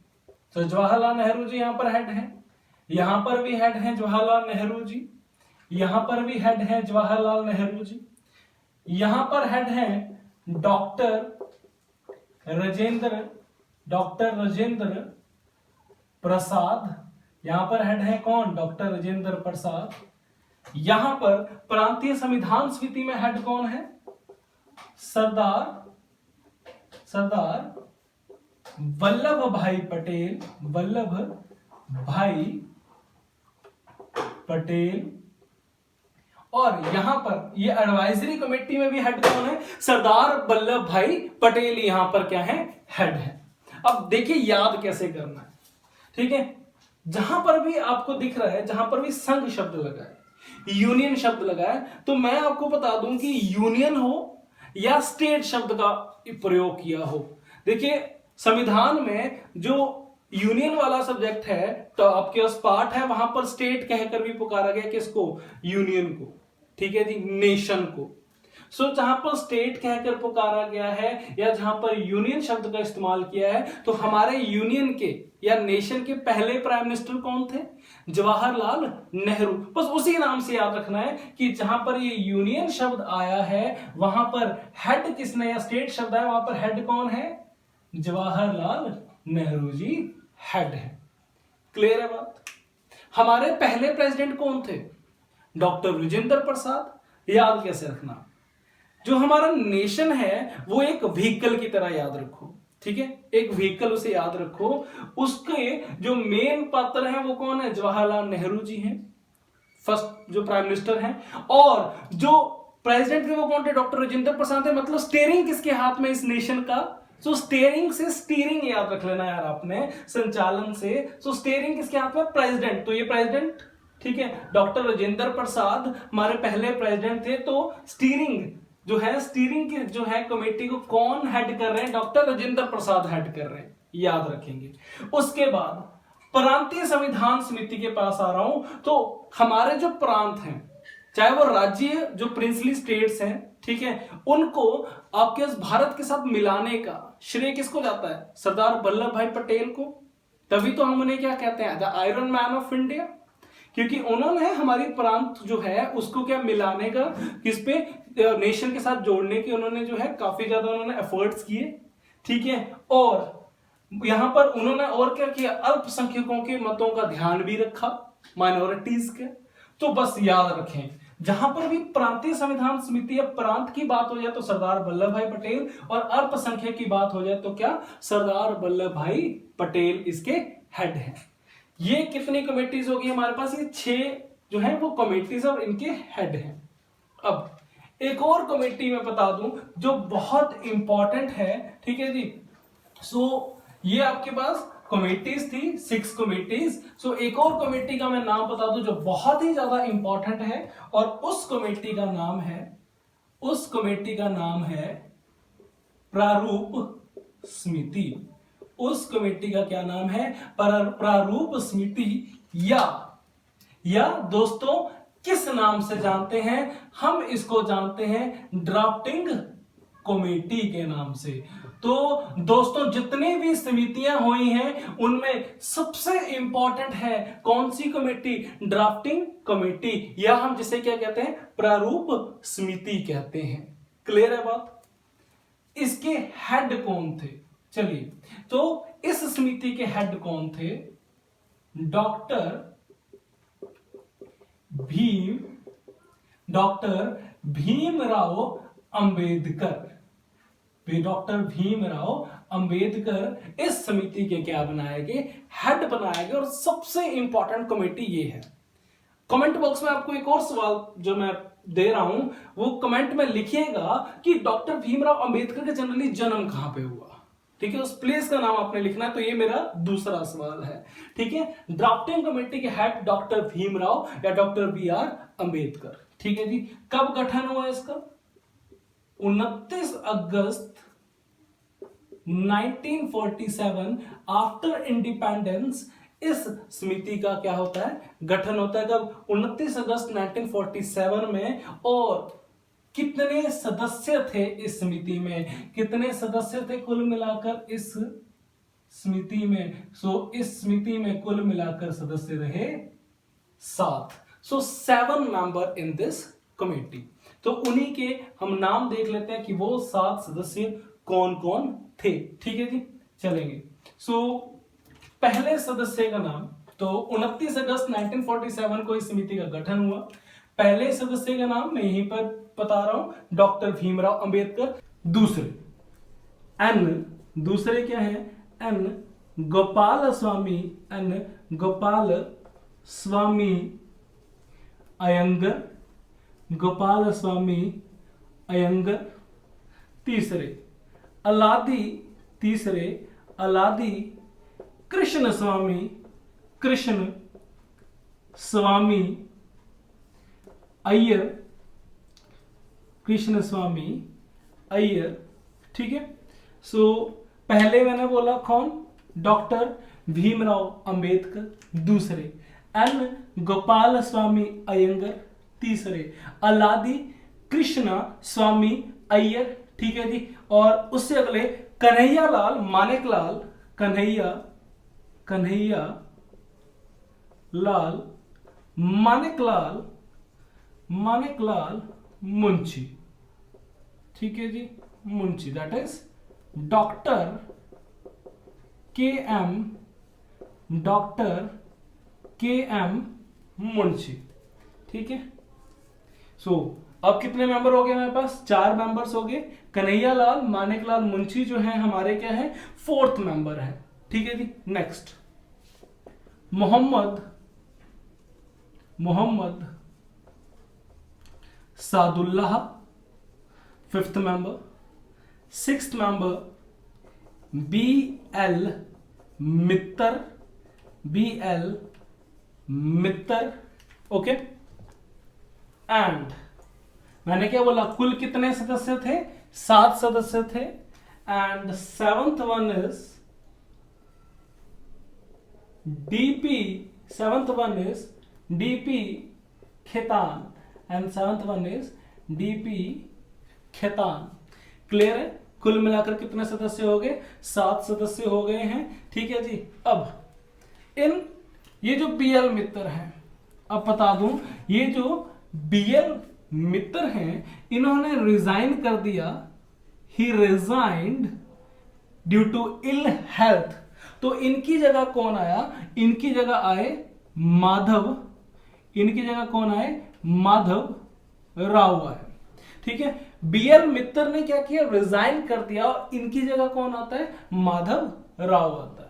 तो जवाहरलाल नेहरू जी यहां पर हेड है, यहां पर भी हेड है जवाहरलाल नेहरू जी, यहां पर भी हेड है जवाहरलाल नेहरू जी, यहां पर हेड है डॉक्टर राजेंद्र प्रसाद, यहां पर हेड है कौन, डॉक्टर राजेंद्र प्रसाद। यहां पर प्रांतीय संविधान समिति में हेड कौन है, सरदार वल्लभ भाई पटेल। और यहां पर ये एडवाइजरी कमेटी में भी हेड कौन है, सरदार वल्लभ भाई पटेल यहां पर क्या है, हेड है। अब देखिए याद कैसे करना है। ठीक है, जहां पर भी आपको दिख रहा है, जहां पर भी संघ शब्द लगा है, यूनियन शब्द लगा है, तो मैं आपको बता दूं कि यूनियन हो या स्टेट शब्द का प्रयोग किया हो। देखिए संविधान में जो यूनियन वाला सब्जेक्ट है, तो आपके पास पार्ट है, वहां पर स्टेट कहकर भी पुकारा गया किसको, यूनियन को। ठीक है जी, नेशन को। सो जहां पर स्टेट कहकर पुकारा गया है या जहां पर यूनियन शब्द का इस्तेमाल किया है, तो हमारे यूनियन के या नेशन के पहले प्राइम मिनिस्टर कौन थे, जवाहरलाल नेहरू। बस उसी नाम से याद रखना है कि जहां पर ये यूनियन शब्द आया है वहां पर हेड किसने, या स्टेट शब्द आया वहां पर हेड कौन है, जवाहरलाल नेहरू जी हेड है। क्लियर है बात। हमारे पहले प्रेसिडेंट कौन थे, डॉक्टर राजेंद्र प्रसाद। याद कैसे रखना, जो हमारा नेशन है वो एक व्हीकल की तरह याद रखो। ठीक है, एक व्हीकल उसे याद रखो, उसके जो मेन पात्र हैं वो कौन है, जवाहरलाल नेहरू जी हैं, फर्स्ट जो प्राइम मिनिस्टर हैं। और जो प्रेसिडेंट थे वो कौन थे, डॉक्टर राजेंद्र प्रसाद है। मतलब स्टीयरिंग किसके हाथ में, इस नेशन का। सो स्टीयरिंग से स्टीयरिंग याद रख लेना यार आपने, संचालन से। सो स्टीयरिंग किसके हाथ में, प्रेसिडेंट। तो ये प्रेसिडेंट, ठीक है, डॉक्टर राजेंद्र प्रसाद हमारे पहले प्रेसिडेंट थे। तो स्टीयरिंग जो है, स्टीयरिंग की जो है कमेटी को कौन हेड कर रहे हैं, डॉक्टर राजेंद्र प्रसाद हेड कर रहे हैं, याद रखेंगे। उसके बाद प्रांतीय संविधान समिति के पास आ रहा हूं। तो हमारे जो प्रांत हैं, चाहे वो राज्य जो प्रिंसली स्टेट्स हैं, ठीक है, उनको आपके भारत के साथ मिलाने का श्रेय किसको जाता है, सरदार वल्लभ भाई पटेल को। तभी तो हम उन्हें क्या कहते हैं, the iron man of India, क्योंकि उन्होंने हमारी प्रांत जो है उसको क्या मिलाने का, किस पे, नेशन के साथ जोड़ने की उन्होंने जो है काफी ज्यादा उन्होंने एफर्ट्स किए। ठीक है, और यहां पर उन्होंने और क्या किया, अल्पसंख्यकों के मतों का ध्यान भी रखा, माइनॉरिटीज के। तो बस याद रखें, जहां पर भी प्रांतीय संविधान समिति या प्रांत की बात हो जाए तो सरदार वल्लभ भाई पटेल, और अल्पसंख्यक की बात हो जाए तो क्या, सरदार वल्लभ भाई पटेल इसके हेड हैं। ये कितनी कमेटीज होगी हमारे पास, ये 6 जो है वो कमेटीज और इनके हेड हैं। अब एक और कमेटी में बता दूं जो बहुत इंपॉर्टेंट है। ठीक है जी, सो ये आपके पास कमेटीज थी, 6 कमेटीज। सो एक और कमेटी का मैं नाम बता दूं जो बहुत ही ज्यादा इंपॉर्टेंट है, और उस कमेटी का नाम है प्रारूप समिति। उस कमेटी का क्या नाम है, प्रारूप समिति, या दोस्तों किस नाम से जानते हैं, हम इसको जानते हैं ड्राफ्टिंग कमेटी के नाम से। तो दोस्तों जितनी भी समितियां हुई हैं उनमें सबसे इंपॉर्टेंट है कौन सी कमेटी, ड्राफ्टिंग कमेटी, या हम जिसे क्या कहते हैं, प्रारूप समिति कहते हैं। क्लियर है बात। इसके हेड कौन थे, चलिए, तो इस समिति के हेड कौन थे, doctor Bhim doctor Bhimrao Ambedkar. Doctor Bhimrao Ambedkar इस समिति के क्या बनाए गए, हेड बनाए गए। और सबसे इंपॉर्टेंट कमेटी ये है। कमेंट बॉक्स में आपको एक और सवाल जो मैं दे रहा हूं वो कमेंट में लिखिएगा कि डॉक्टर भीमराव अंबेडकर का जनरली जन्म कहां पे हुआ। ठीक है, उस प्लेस का नाम आपने लिखना है। तो ये मेरा दूसरा सवाल है। ठीक है, ड्राफ्टिंग कमेटी के हेड डॉक्टर भीमराव या डॉक्टर बी.आर. अंबेडकर। ठीक है जी, कब गठन हुआ इसका? 29 अगस्त 1947 आफ्टर इंडिपेंडेंस इस समिति का क्या होता है, गठन होता है। कब? 29 अगस्त 1947 में। और कितने सदस्य थे इस समिति में? कितने सदस्य थे कुल मिलाकर इस समिति में? इस समिति में कुल मिलाकर सदस्य रहे 7। 7 मेंबर इन दिस कमेटी। तो उन्हीं के हम नाम देख लेते हैं कि वो 7 सदस्य कौन कौन थे। ठीक है जी, चलेंगे। पहले सदस्य का नाम, तो 29 अगस्त 1947 को इस समिति का गठन हुआ। पहले सदस्य का नाम मैं यहीं पर बता रहा हूं, डॉक्टर भीमराव अंबेडकर। दूसरे क्या है? एन गोपाल स्वामी अयंगर। तीसरे अलादी कृष्ण स्वामी अय्यर। ठीक है, पहले मैंने बोला कौन? डॉक्टर भीमराव अंबेडकर। दूसरे एन गोपाल स्वामी अयंगर। तीसरे अलादी कृष्णा स्वामी अय्यर। ठीक है जी, और उससे अगले कन्हैयालाल मानिकलाल मुंशी। ठीक है जी, मुंशी, दैट इज डॉक्टर के एम मुंशी। ठीक है, अब कितने मेंबर हो गए हमारे पास? 4 मेंबर्स हो गए। कन्हैयालाल मानिकलाल मुंशी जो है हमारे क्या है? 4th मेंबर है। ठीक है जी, next Mohammad Saadullah 5th member. 6th member B L. Mittar. Okay, and मैंने क्या बोला, कुल कितने सदस्य थे? 7 सदस्य थे। And 7th one is DP Khaitan. And 7th one is DP Khaitan. Clear है? कुल मिलाकर कितने सदस्य हो गए? 7 सदस्य हो गए हैं। ठीक है जी, अब ये जो बी.एल. मित्तर हैं, अब बता दूं, ये जो बी.एल. मित्तर हैं इन्होंने रिजाइन कर दिया। He resigned due to ill health. तो इनकी जगह कौन आया? इनकी जगह आए माधव राव आए। ठीक है, बी.एल. मित्तर ने क्या किया? रिजाइन कर दिया और इनकी जगह कौन आता है? माधव राव आता है।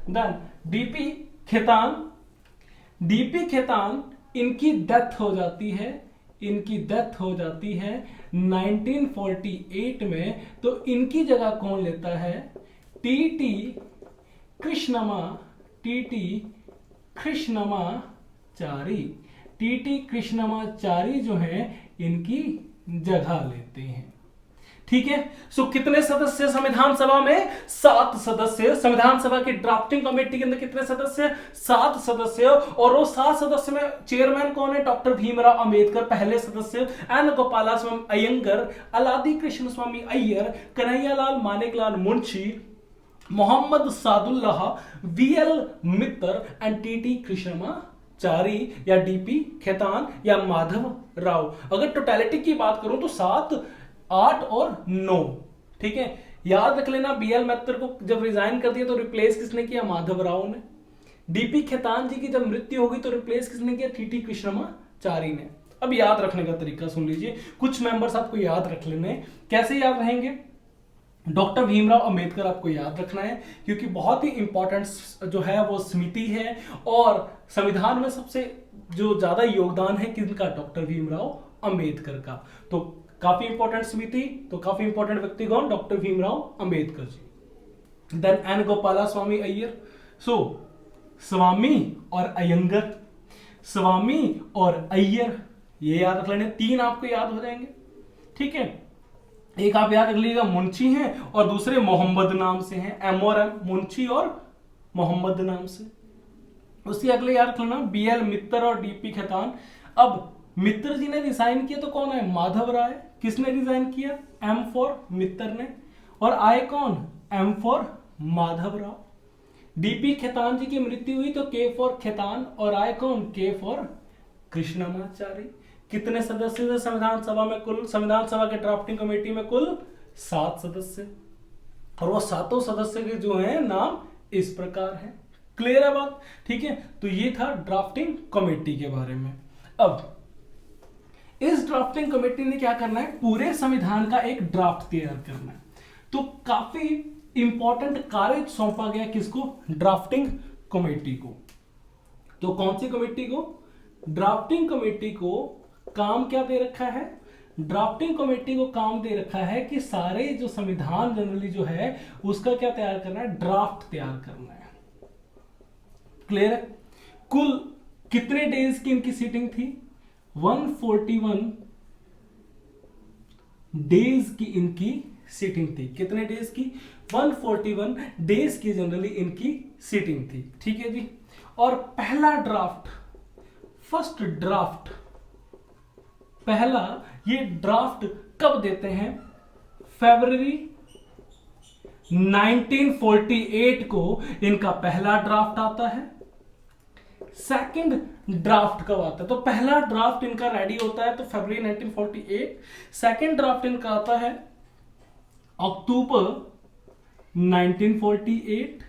देन डीपी खेतान इनकी डेथ हो जाती है 1948 में। तो इनकी जगह कौन लेता है? टीटी कृष्णमाचारी जो है इनकी जगह लेते हैं। ठीक है, कितने सदस्य संविधान सभा में? 7 सदस्य। संविधान सभा की ड्राफ्टिंग कमेटी के अंदर कितने सदस्य? 7 सदस्य। और वो 7 सदस्य में चेयरमैन कौन है? डॉक्टर भीमराव अंबेडकर पहले सदस्य, N Gopalaswami Ayyangar, Alladi Krishna Swami Iyer, Kanhaiyalal Maniklal Munshi, Mohammad Saadullah, V L. Mittar and T T. Krishnamachari या डीपी खेतान या माधव राव। अगर टोटलिटी की बात करूं तो 7, 8 और 9। ठीक है, याद रख लेना, बी.एल. मित्तर को जब रिजाइन कर दिया तो रिप्लेस किसने किया? माधव राव ने। डीपी खेतान जी की जब मृत्यु होगी तो रिप्लेस किसने किया? टी.टी. कृष्णमाचारी ने। अब याद रखने का तरीका सुन लीजिए, कुछ मेंबर्स आपको याद रख लेने हैं। कैसे याद रहेंगे? डॉक्टर भीमराव अंबेडकर आपको याद रखना है, क्योंकि बहुत ही इंपॉर्टेंट जो है वो समिति है, और संविधान में सबसे जो ज्यादा योगदान है किसका? डॉक्टर भीमराव अंबेडकर का। तो काफी इंपॉर्टेंट समिति, तो काफी इंपॉर्टेंट व्यक्ति कौन? Doctor Bhimrao Ambedkar ji. Then N Gopala स्वामी अय्यर। सो स्वामी और अयंगर, स्वामी और अय्यर, ये याद रख लेने, 3 आपको याद हो जाएंगे, ठीक है। एक आप याद रख लीजिएगा, मुंशी हैं और दूसरे मोहम्मद नाम से हैं, एम और एम, मुंशी और मोहम्मद नाम से। उसके अगले याद रख लेना बीएल मित्तर और डीपी खेतान। अब मित्र जी ने रिजाइन किया तो कौन है? माधव राय। किसने रिजाइन किया? एम फॉर मित्तर ने, और आए कौन? M for Madhav Rao. DP Khaitan ji की मृत्यु हुई तो के फॉर खेतान, और आए कौन? के फॉर कृष्णमाचारी। कितने सदस्य थे संविधान सभा में? कुल संविधान सभा के ड्राफ्टिंग कमेटी में कुल 7 सदस्य, और वो 7 सदस्य के जो हैं नाम इस प्रकार हैं। क्लियर है बात? ठीक है, तो ये था ड्राफ्टिंग कमेटी के बारे में। अब इस ड्राफ्टिंग कमेटी ने क्या करना है? पूरे संविधान का एक ड्राफ्ट तैयार करना है। तो काफी इंपॉर्टेंट कार्य सौंपा गया किसको? ड्राफ्टिंग कमेटी को। तो कौन सी कमेटी को? ड्राफ्टिंग कमेटी को काम क्या दे रखा है? ड्राफ्टिंग कमेटी को काम दे रखा है कि सारे जो संविधान जनरली जो है उसका क्या तैयार करना है? ड्राफ्ट तैयार करना है। क्लियर है? कुल कितने डेज की इनकी सीटिंग थी? 141 डेज की इनकी सीटिंग थी। कितने डेज की? 141 डेज की जनरली इनकी सीटिंग थी, ठीक है जी। और पहला ड्राफ्ट, फर्स्ट ड्राफ्ट, पहला ये ड्राफ्ट कब देते हैं? फरवरी 1948 को इनका पहला ड्राफ्ट आता है। सेकंड ड्राफ्ट कब आता है? तो पहला ड्राफ्ट इनका रेडी होता है तो फरवरी 1948, सेकंड ड्राफ्ट इनका आता है अक्टूबर 1948,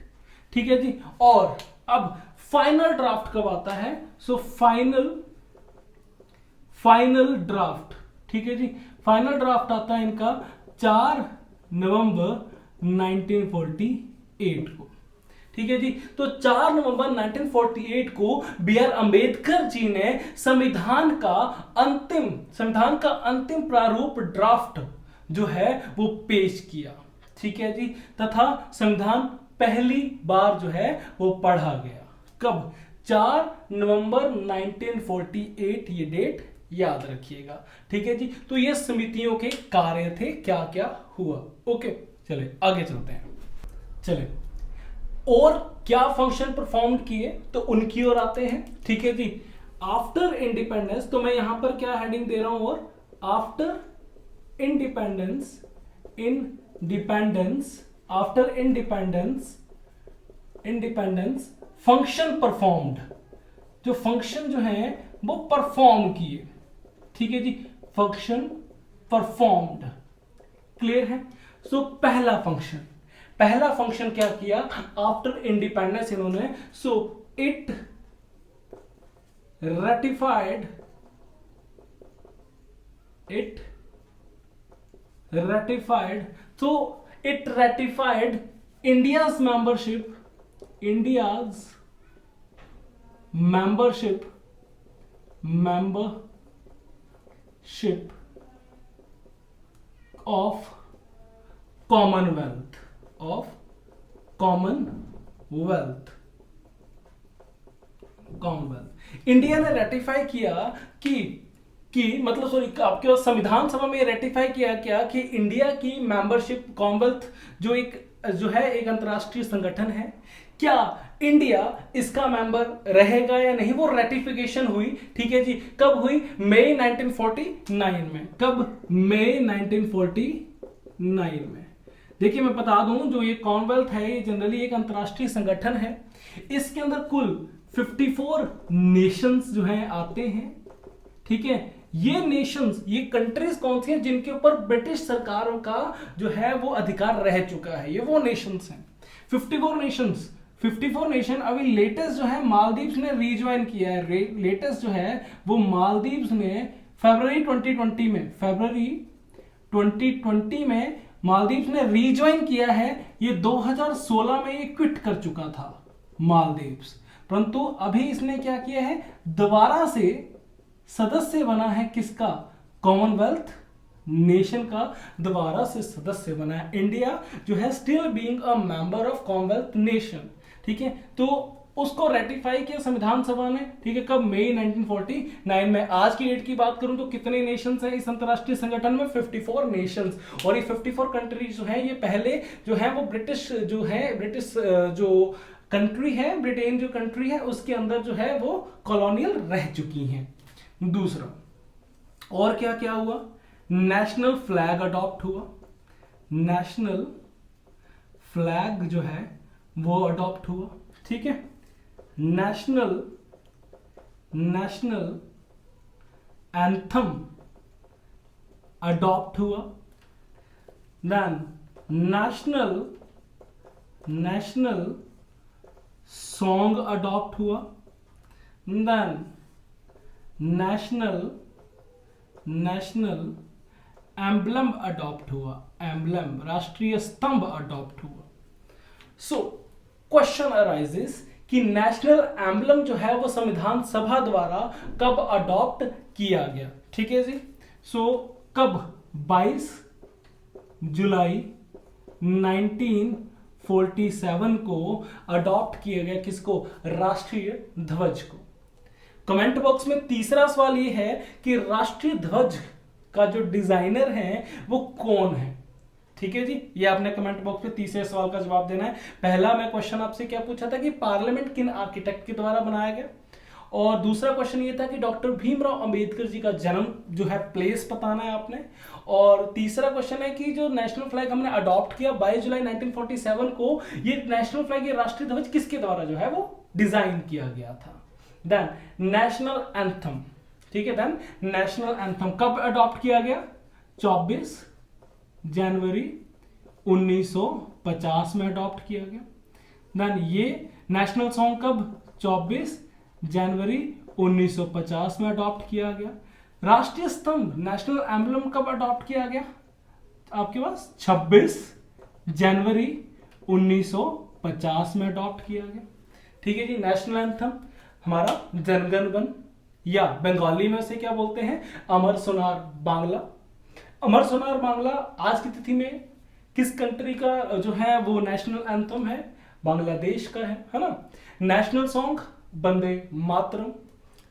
ठीक है जी। और अब फाइनल ड्राफ्ट कब आता है? सो फाइनल ड्राफ्ट, ठीक है जी, फाइनल ड्राफ्ट आता है इनका 4 नवंबर 1948 को, ठीक है जी। तो 4 नवंबर 1948 को बी आर अंबेडकर जी ने संविधान का अंतिम प्रारूप ड्राफ्ट जो है वो पेश किया, ठीक है जी। तथा संविधान पहली बार जो है वो पढ़ा गया। कब? 4 नवंबर 1948, ये डेट याद रखिएगा, ठीक है जी। तो ये समितियों के कार्य थे, क्या क्या हुआ। ओके, चले आगे चलते हैं। चले और क्या फंक्शन परफॉर्म किए तो उनकी ओर आते हैं, ठीक है जी। आफ्टर इंडिपेंडेंस, तो मैं यहां पर क्या हेडिंग दे रहा हूं? और after after independence function performed, जो फंक्शन जो है वो परफॉर्म किए, ठीक है जी। फंक्शन परफॉर्म्ड, क्लियर है? सो पहला फंक्शन क्या किया आफ्टर इंडिपेंडेंस इन्होंने? So it ratified India's membership of Commonwealth, India ने रेटिफाई किया कि मतलब सॉरी आपके संविधान सभा में रेटिफाई किया क्या कि इंडिया की मेंबरशिप कॉमनवेल्थ जो है एक अंतरराष्ट्रीय संगठन है, क्या इंडिया इसका मेंबर रहेगा या नहीं, वो रेटिफिकेशन हुई, ठीक है जी। कब हुई? मई 1949 में। कब? मई 1949 में। देखिए मैं बता दूं, जो ये कॉमनवेल्थ है ये जनरली एक अंतरराष्ट्रीय संगठन है। इसके अंदर कुल 54 नेशंस जो हैं आते हैं, ठीक है। ये नेशंस, ये कंट्रीज कौन सी हैं जिनके ऊपर ब्रिटिश सरकारों का जो है वो अधिकार रह चुका है? ये वो नेशंस हैं, 54 नेशन। अभी लेटेस्ट जो है मालदीव्स ने रीज्वाइन किया है, लेटेस्ट जो है वो मालदीव्स ने फरवरी 2020 में मालदीव ने रीज्वाइन किया है। ये 2016 में ये क्विट कर चुका था मालदीव्स, परंतु अभी इसने क्या किया है, दोबारा से सदस्य बना है किसका, कॉमनवेल्थ नेशन का दोबारा से सदस्य बना है। इंडिया जो है still being a member of Commonwealth nation, ठीक है। तो उसको रेटिफाई किया संविधान सभा ने, ठीक है, कब, मई 1949 में। आज की डेट की बात करूं तो कितने नेशंस हैं इस अंतरराष्ट्रीय संगठन में, 54 नेशंस। और ये 54 कंट्रीज जो है, ये पहले जो है वो ब्रिटिश जो कंट्री है, ब्रिटेन जो कंट्री है उसके अंदर जो है वो कॉलोनियल रह चुकी हैं। दूसरा और क्या क्या हुआ, नेशनल फ्लैग अडॉप्ट हुआ, नेशनल फ्लैग जो है वो अडॉप्ट हुआ, ठीक है। नेशनल एंथम अडॉप्ट हुआ, देन नेशनल सॉन्ग अडॉप्ट हुआ, देन नेशनल एम्बलम अडॉप्ट हुआ, एम्बलम राष्ट्रीय स्तंभ अडॉप्ट हुआ। सो क्वेश्चन अराइजेस कि नेशनल एम्बलम जो है वो संविधान सभा द्वारा कब अडॉप्ट किया गया, ठीक है जी। सो कब, 22 जुलाई 1947 को अडॉप्ट किया गया, किसको, राष्ट्रीय ध्वज को। कमेंट बॉक्स में तीसरा सवाल ये है कि राष्ट्रीय ध्वज का जो डिजाइनर है वो कौन है, ठीक है जी। ये आपने कमेंट बॉक्स में तीसरे सवाल का जवाब देना है। पहला मैं क्वेश्चन आपसे क्या पूछा था कि पार्लियामेंट किन आर्किटेक्ट के द्वारा बनाया गया, और दूसरा क्वेश्चन ये था कि डॉक्टर भीमराव अंबेडकर जी का जन्म जो है प्लेस बताना है आपने, और तीसरा क्वेश्चन है कि जो नेशनल फ्लैग हमने अडॉप्ट किया 22 जुलाई 1947 को, ये नेशनल फ्लैग, ये राष्ट्रीय ध्वज किसके द्वारा जो है वो डिजाइन किया गया था। देन नेशनल एंथम, ठीक है, देन नेशनल एंथम कब अडॉप्ट किया गया, 24 जनवरी 1950 में अडॉप्ट किया गया। देन ये नेशनल सॉन्ग कब, 24 जनवरी 1950 में अडॉप्ट किया गया। राष्ट्रीय स्तंभ, नेशनल एम्बलम कब अडॉप्ट किया गया आपके पास, 26 जनवरी 1950 में अडॉप्ट किया गया, ठीक है जी। नेशनल एंथम हमारा जनगण मन, या बंगाली में से क्या बोलते हैं, अमर सोनार बांग्ला। अमर सोनार बांग्ला आज की तिथि में किस कंट्री का जो है वो नेशनल एंथम है, बांग्लादेश का है ना। नेशनल सॉन्ग वंदे मातरम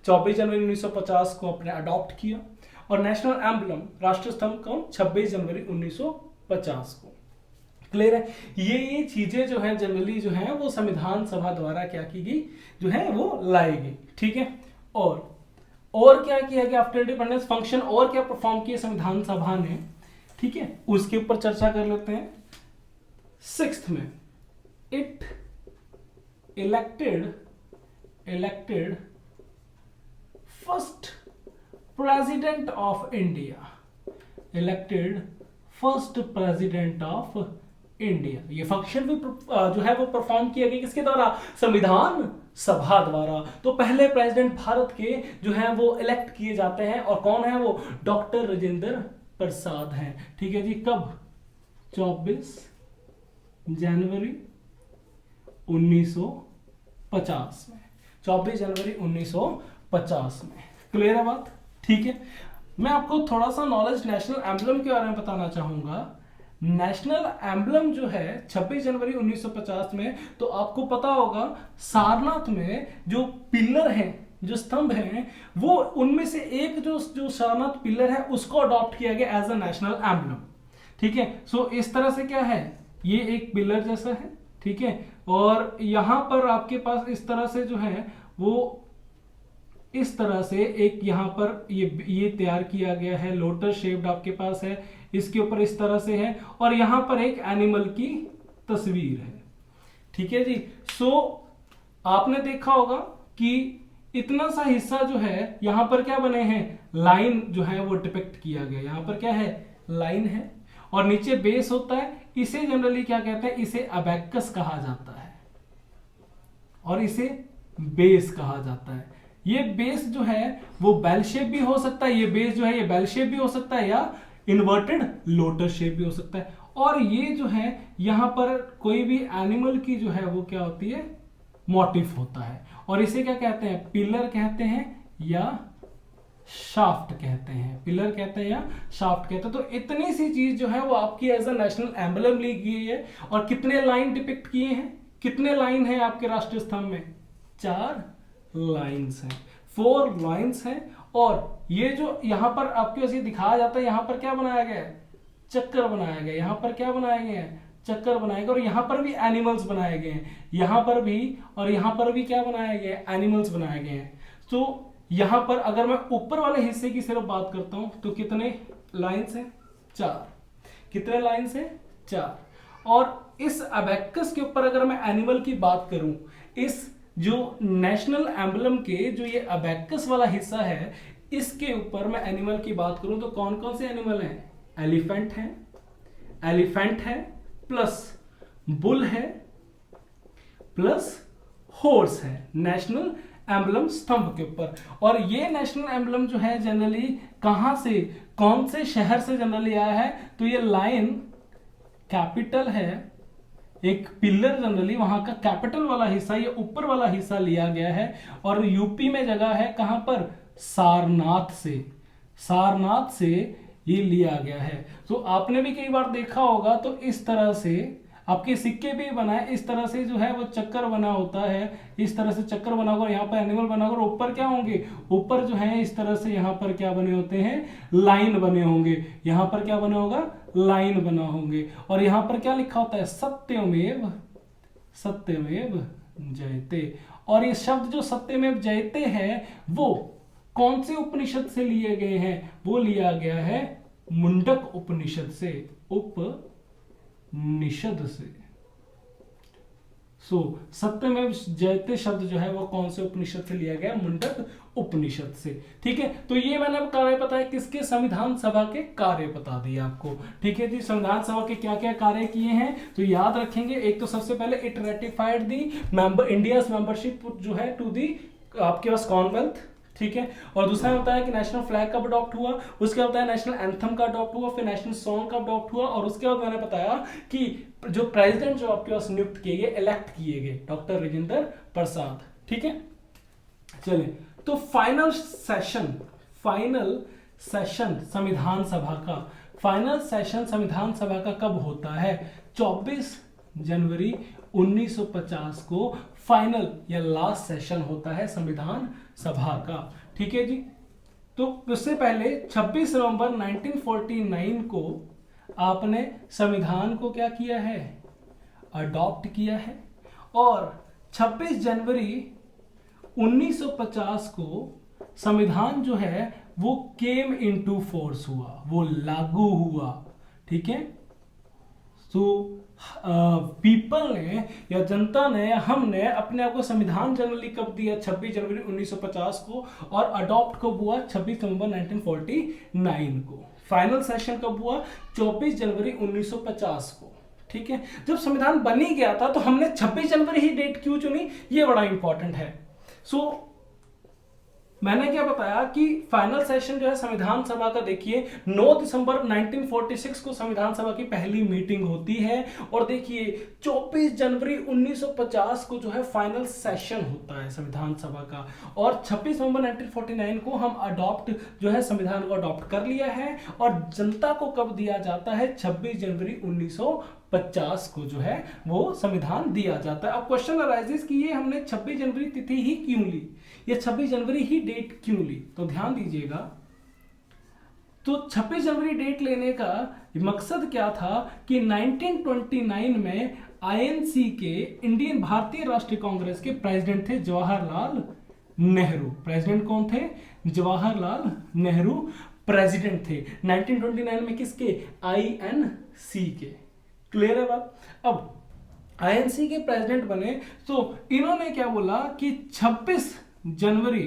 24 जनवरी 1950 को अपने अडॉप्ट किया, और नेशनल एम्बलम राष्ट्रीय स्तंभ को 26 जनवरी 1950 को। क्लियर है। ये चीजें जो है जनरली जो है वो संविधान सभा द्वारा क्या की गई, जो है वो लाई गई, ठीक है। और क्या किया गया आफ्टर इंडिपेंडेंस, फंक्शन और क्या परफॉर्म किए संविधान सभा ने, ठीक है, उसके ऊपर चर्चा कर लेते हैं। 6th में it elected first president of India, elected first president of India. ये फंक्शन भी जो है वो परफॉर्म किया गया किसके द्वारा, संविधान सभा द्वारा। तो पहले प्रेसिडेंट भारत के जो है वो इलेक्ट किए जाते हैं, और कौन है वो, डॉक्टर राजेंद्र प्रसाद हैं, ठीक है जी। कब, 24 जनवरी 1950 में, 24 जनवरी 1950 में। क्लियर है बात, ठीक है। मैं आपको थोड़ा सा नॉलेज नेशनल एम्बलम के बारे में बताना चाहूंगा। नेशनल एम्बलम जो है 26 जनवरी 1950 में, तो आपको पता होगा सारनाथ में जो पिलर हैं, जो स्तंभ हैं, वो उनमें से एक जो सारनाथ पिलर है उसको अडॉप्ट किया गया एज अ नेशनल एम्बलम, ठीक है। सो इस तरह से क्या है, ये एक पिलर जैसा है, ठीक है, और यहां पर आपके पास इस तरह से जो है वो इस तरह से एक यहां पर ये तैयार किया गया है, लोटस शेप्ड आपके पास है, इसके ऊपर इस तरह से है, और यहां पर एक एनिमल की तस्वीर है, ठीक है जी। सो आपने देखा होगा कि इतना सा हिस्सा जो है यहां पर क्या बने हैं, लाइन जो है वो डिपिक्ट किया गया, यहां पर क्या है, लाइन है, और नीचे बेस होता है। इसे जनरली क्या कहते हैं, इसे अबैकस कहा जाता है, और इसे बेस कहा जाता है। ये बेस जो है वो बेल शेप भी हो सकता है, ये बेस जो है ये बेल शेप भी हो सकता है, या इन्वर्टेड लोटस शेप भी हो सकता है। और ये जो है यहां पर कोई भी एनिमल की जो है वो क्या होती है, मोटिफ होता है, और इसे क्या कहते हैं, पिलर कहते हैं या शाफ्ट कहते हैं, पिलर कहते हैं या शाफ्ट कहते हैं। तो इतनी सी चीज जो है वो आपकी एज अ नेशनल एम्बलम ली गई है। और कितने लाइन डिपिक्ट किए हैं, कितने लाइन है आपके राष्ट्रीय स्तंभ में, 4 लाइन्स हैं, 4 लाइन्स हैं। और ये जो यहां पर आपके वैसे दिखाया जाता है, यहां पर क्या बनाया गया है, चक्कर बनाया गया, यहां पर क्या बनाया गया है, चक्कर बनाए गए। और यहां पर भी एनिमल्स बनाए गए हैं, यहां पर भी और यहां पर भी क्या बनाया गया है, एनिमल्स बनाए गए हैं। तो यहां पर अगर मैं ऊपर वाले हिस्से की सिर्फ बात करता हूं तो कितने लाइन्स हैं, 4। कितने लाइन्स हैं, 4। और इस अबैकस के ऊपर अगर मैं एनिमल की बात करूं, इस जो नेशनल एम्बलम के जो ये अबैकस वाला हिस्सा है, इसके ऊपर मैं एनिमल की बात करूं तो कौन कौन से एनिमल हैं, एलिफेंट है, एलिफेंट है, प्लस बुल है, प्लस हॉर्स है, नेशनल एम्बलम स्तंभ के ऊपर। और ये नेशनल एम्बलम जो है जनरली कहां से, कौन से शहर से जनरली आया है, तो ये लायन कैपिटल है, एक पिलर जनरली वहां का कैपिटल वाला हिस्सा, ये ऊपर वाला हिस्सा लिया गया है। और यूपी में जगह है कहां पर, सारनाथ से, सारनाथ से ये लिया गया है। तो आपने भी कई बार देखा होगा, तो इस तरह से आपके सिक्के भी बनाए, इस तरह से जो है वो चक्कर बना होता है, इस तरह से चक्कर बना होगा, यहाँ पर एनिमल बना होगा, ऊपर क्या होंगे, ऊपर जो है इस तरह से यहाँ पर क्या बने होते हैं, लाइन बने होंगे, यहाँ पर क्या बना होगा, लाइन बना होंगे। और यहाँ पर क्या लिखा होता है, सत्यमेव, सत्यमेव जयते। और ये शब्द जो सत्यमेव जयते हैं वो कौन से उपनिषद से लिए गए हैं, वो लिया गया है मुंडक उपनिषद से, उपनिषद से। सत्यमेव जयते शब्द जो है वो कौन से उपनिषद से लिया गया, मुंडक उपनिषद से। ठीक है, तो ये मैंने कार्य पता है किसके, संविधान सभा के कार्य बता दिए आपको। ठीक है जी, संविधान सभा के क्या क्या कार्य किए हैं तो याद रखेंगे। एक तो सबसे पहले it ratified the member India's membership जो है टू दी आपके पास कॉमनवेल्थ। ठीक है, और दूसरा होता है कि नेशनल फ्लैग कब अडॉप्ट हुआ, उसके बाद होता है नेशनल एंथम का अडॉप्ट हुआ, फिर नेशनल सॉन्ग का अडॉप्ट हुआ, और उसके बाद मैंने बताया कि जो प्रेसिडेंट जो आपके पास नियुक्त किए गए, इलेक्ट किए गए, डॉक्टर राजेंद्र प्रसाद। ठीक है, चलिए तो फाइनल सेशन संविधान सभा का, फाइनल सेशन संविधान सभा का कब होता है, 24 जनवरी 1950 को फाइनल या लास्ट सेशन होता है संविधान सभा का। ठीक है जी, तो उससे पहले 26 नवंबर 1949 को आपने संविधान को क्या किया है, अडॉप्ट किया है। और 26 जनवरी 1950 को संविधान जो है वो केम इनटू फोर्स हुआ, वो लागू हुआ। ठीक है, तो पीपल ने या जनता ने या हमने अपने आप को संविधान जनरली कब दिया, 26 जनवरी 1950 को, और अडॉप्ट कब हुआ, 26 नवंबर 1949 को। फाइनल सेशन कब हुआ, 24 जनवरी 1950 को। ठीक है, जब संविधान बन ही गया था तो हमने 26 जनवरी ही डेट क्यों चुनी, ये बड़ा इंपॉर्टेंट है। मैंने क्या बताया कि फाइनल सेशन जो है संविधान सभा का, देखिए 9 दिसंबर 1946 को संविधान सभा की पहली मीटिंग होती है, और देखिए 24 जनवरी 1950 को जो है फाइनल सेशन होता है संविधान सभा का, और 26 नवंबर 1949 को हम अडॉप्ट जो है संविधान को अडॉप्ट कर लिया है। और जनता को कब दिया जाता है, 26 जनवरी 1950 को जो है वो संविधान दिया जाता है। अब क्वेश्चन अराइजेस कि ये हमने 26 जनवरी तिथि ही क्यों ली, ये 26 जनवरी ही डेट क्यों ली, तो ध्यान दीजिएगा। तो 26 जनवरी डेट लेने का मकसद क्या था कि 1929 में आईएनसी के, इंडियन भारतीय राष्ट्रीय कांग्रेस के प्रेसिडेंट थे जवाहरलाल नेहरू। प्रेसिडेंट कौन थे, जवाहरलाल नेहरू प्रेसिडेंट थे 1929 में, किसके, आईएनसी के। क्लियर है बात। अब आईएनसी के प्रेसिडेंट बने तो इन्होंने क्या बोला कि 26 जनवरी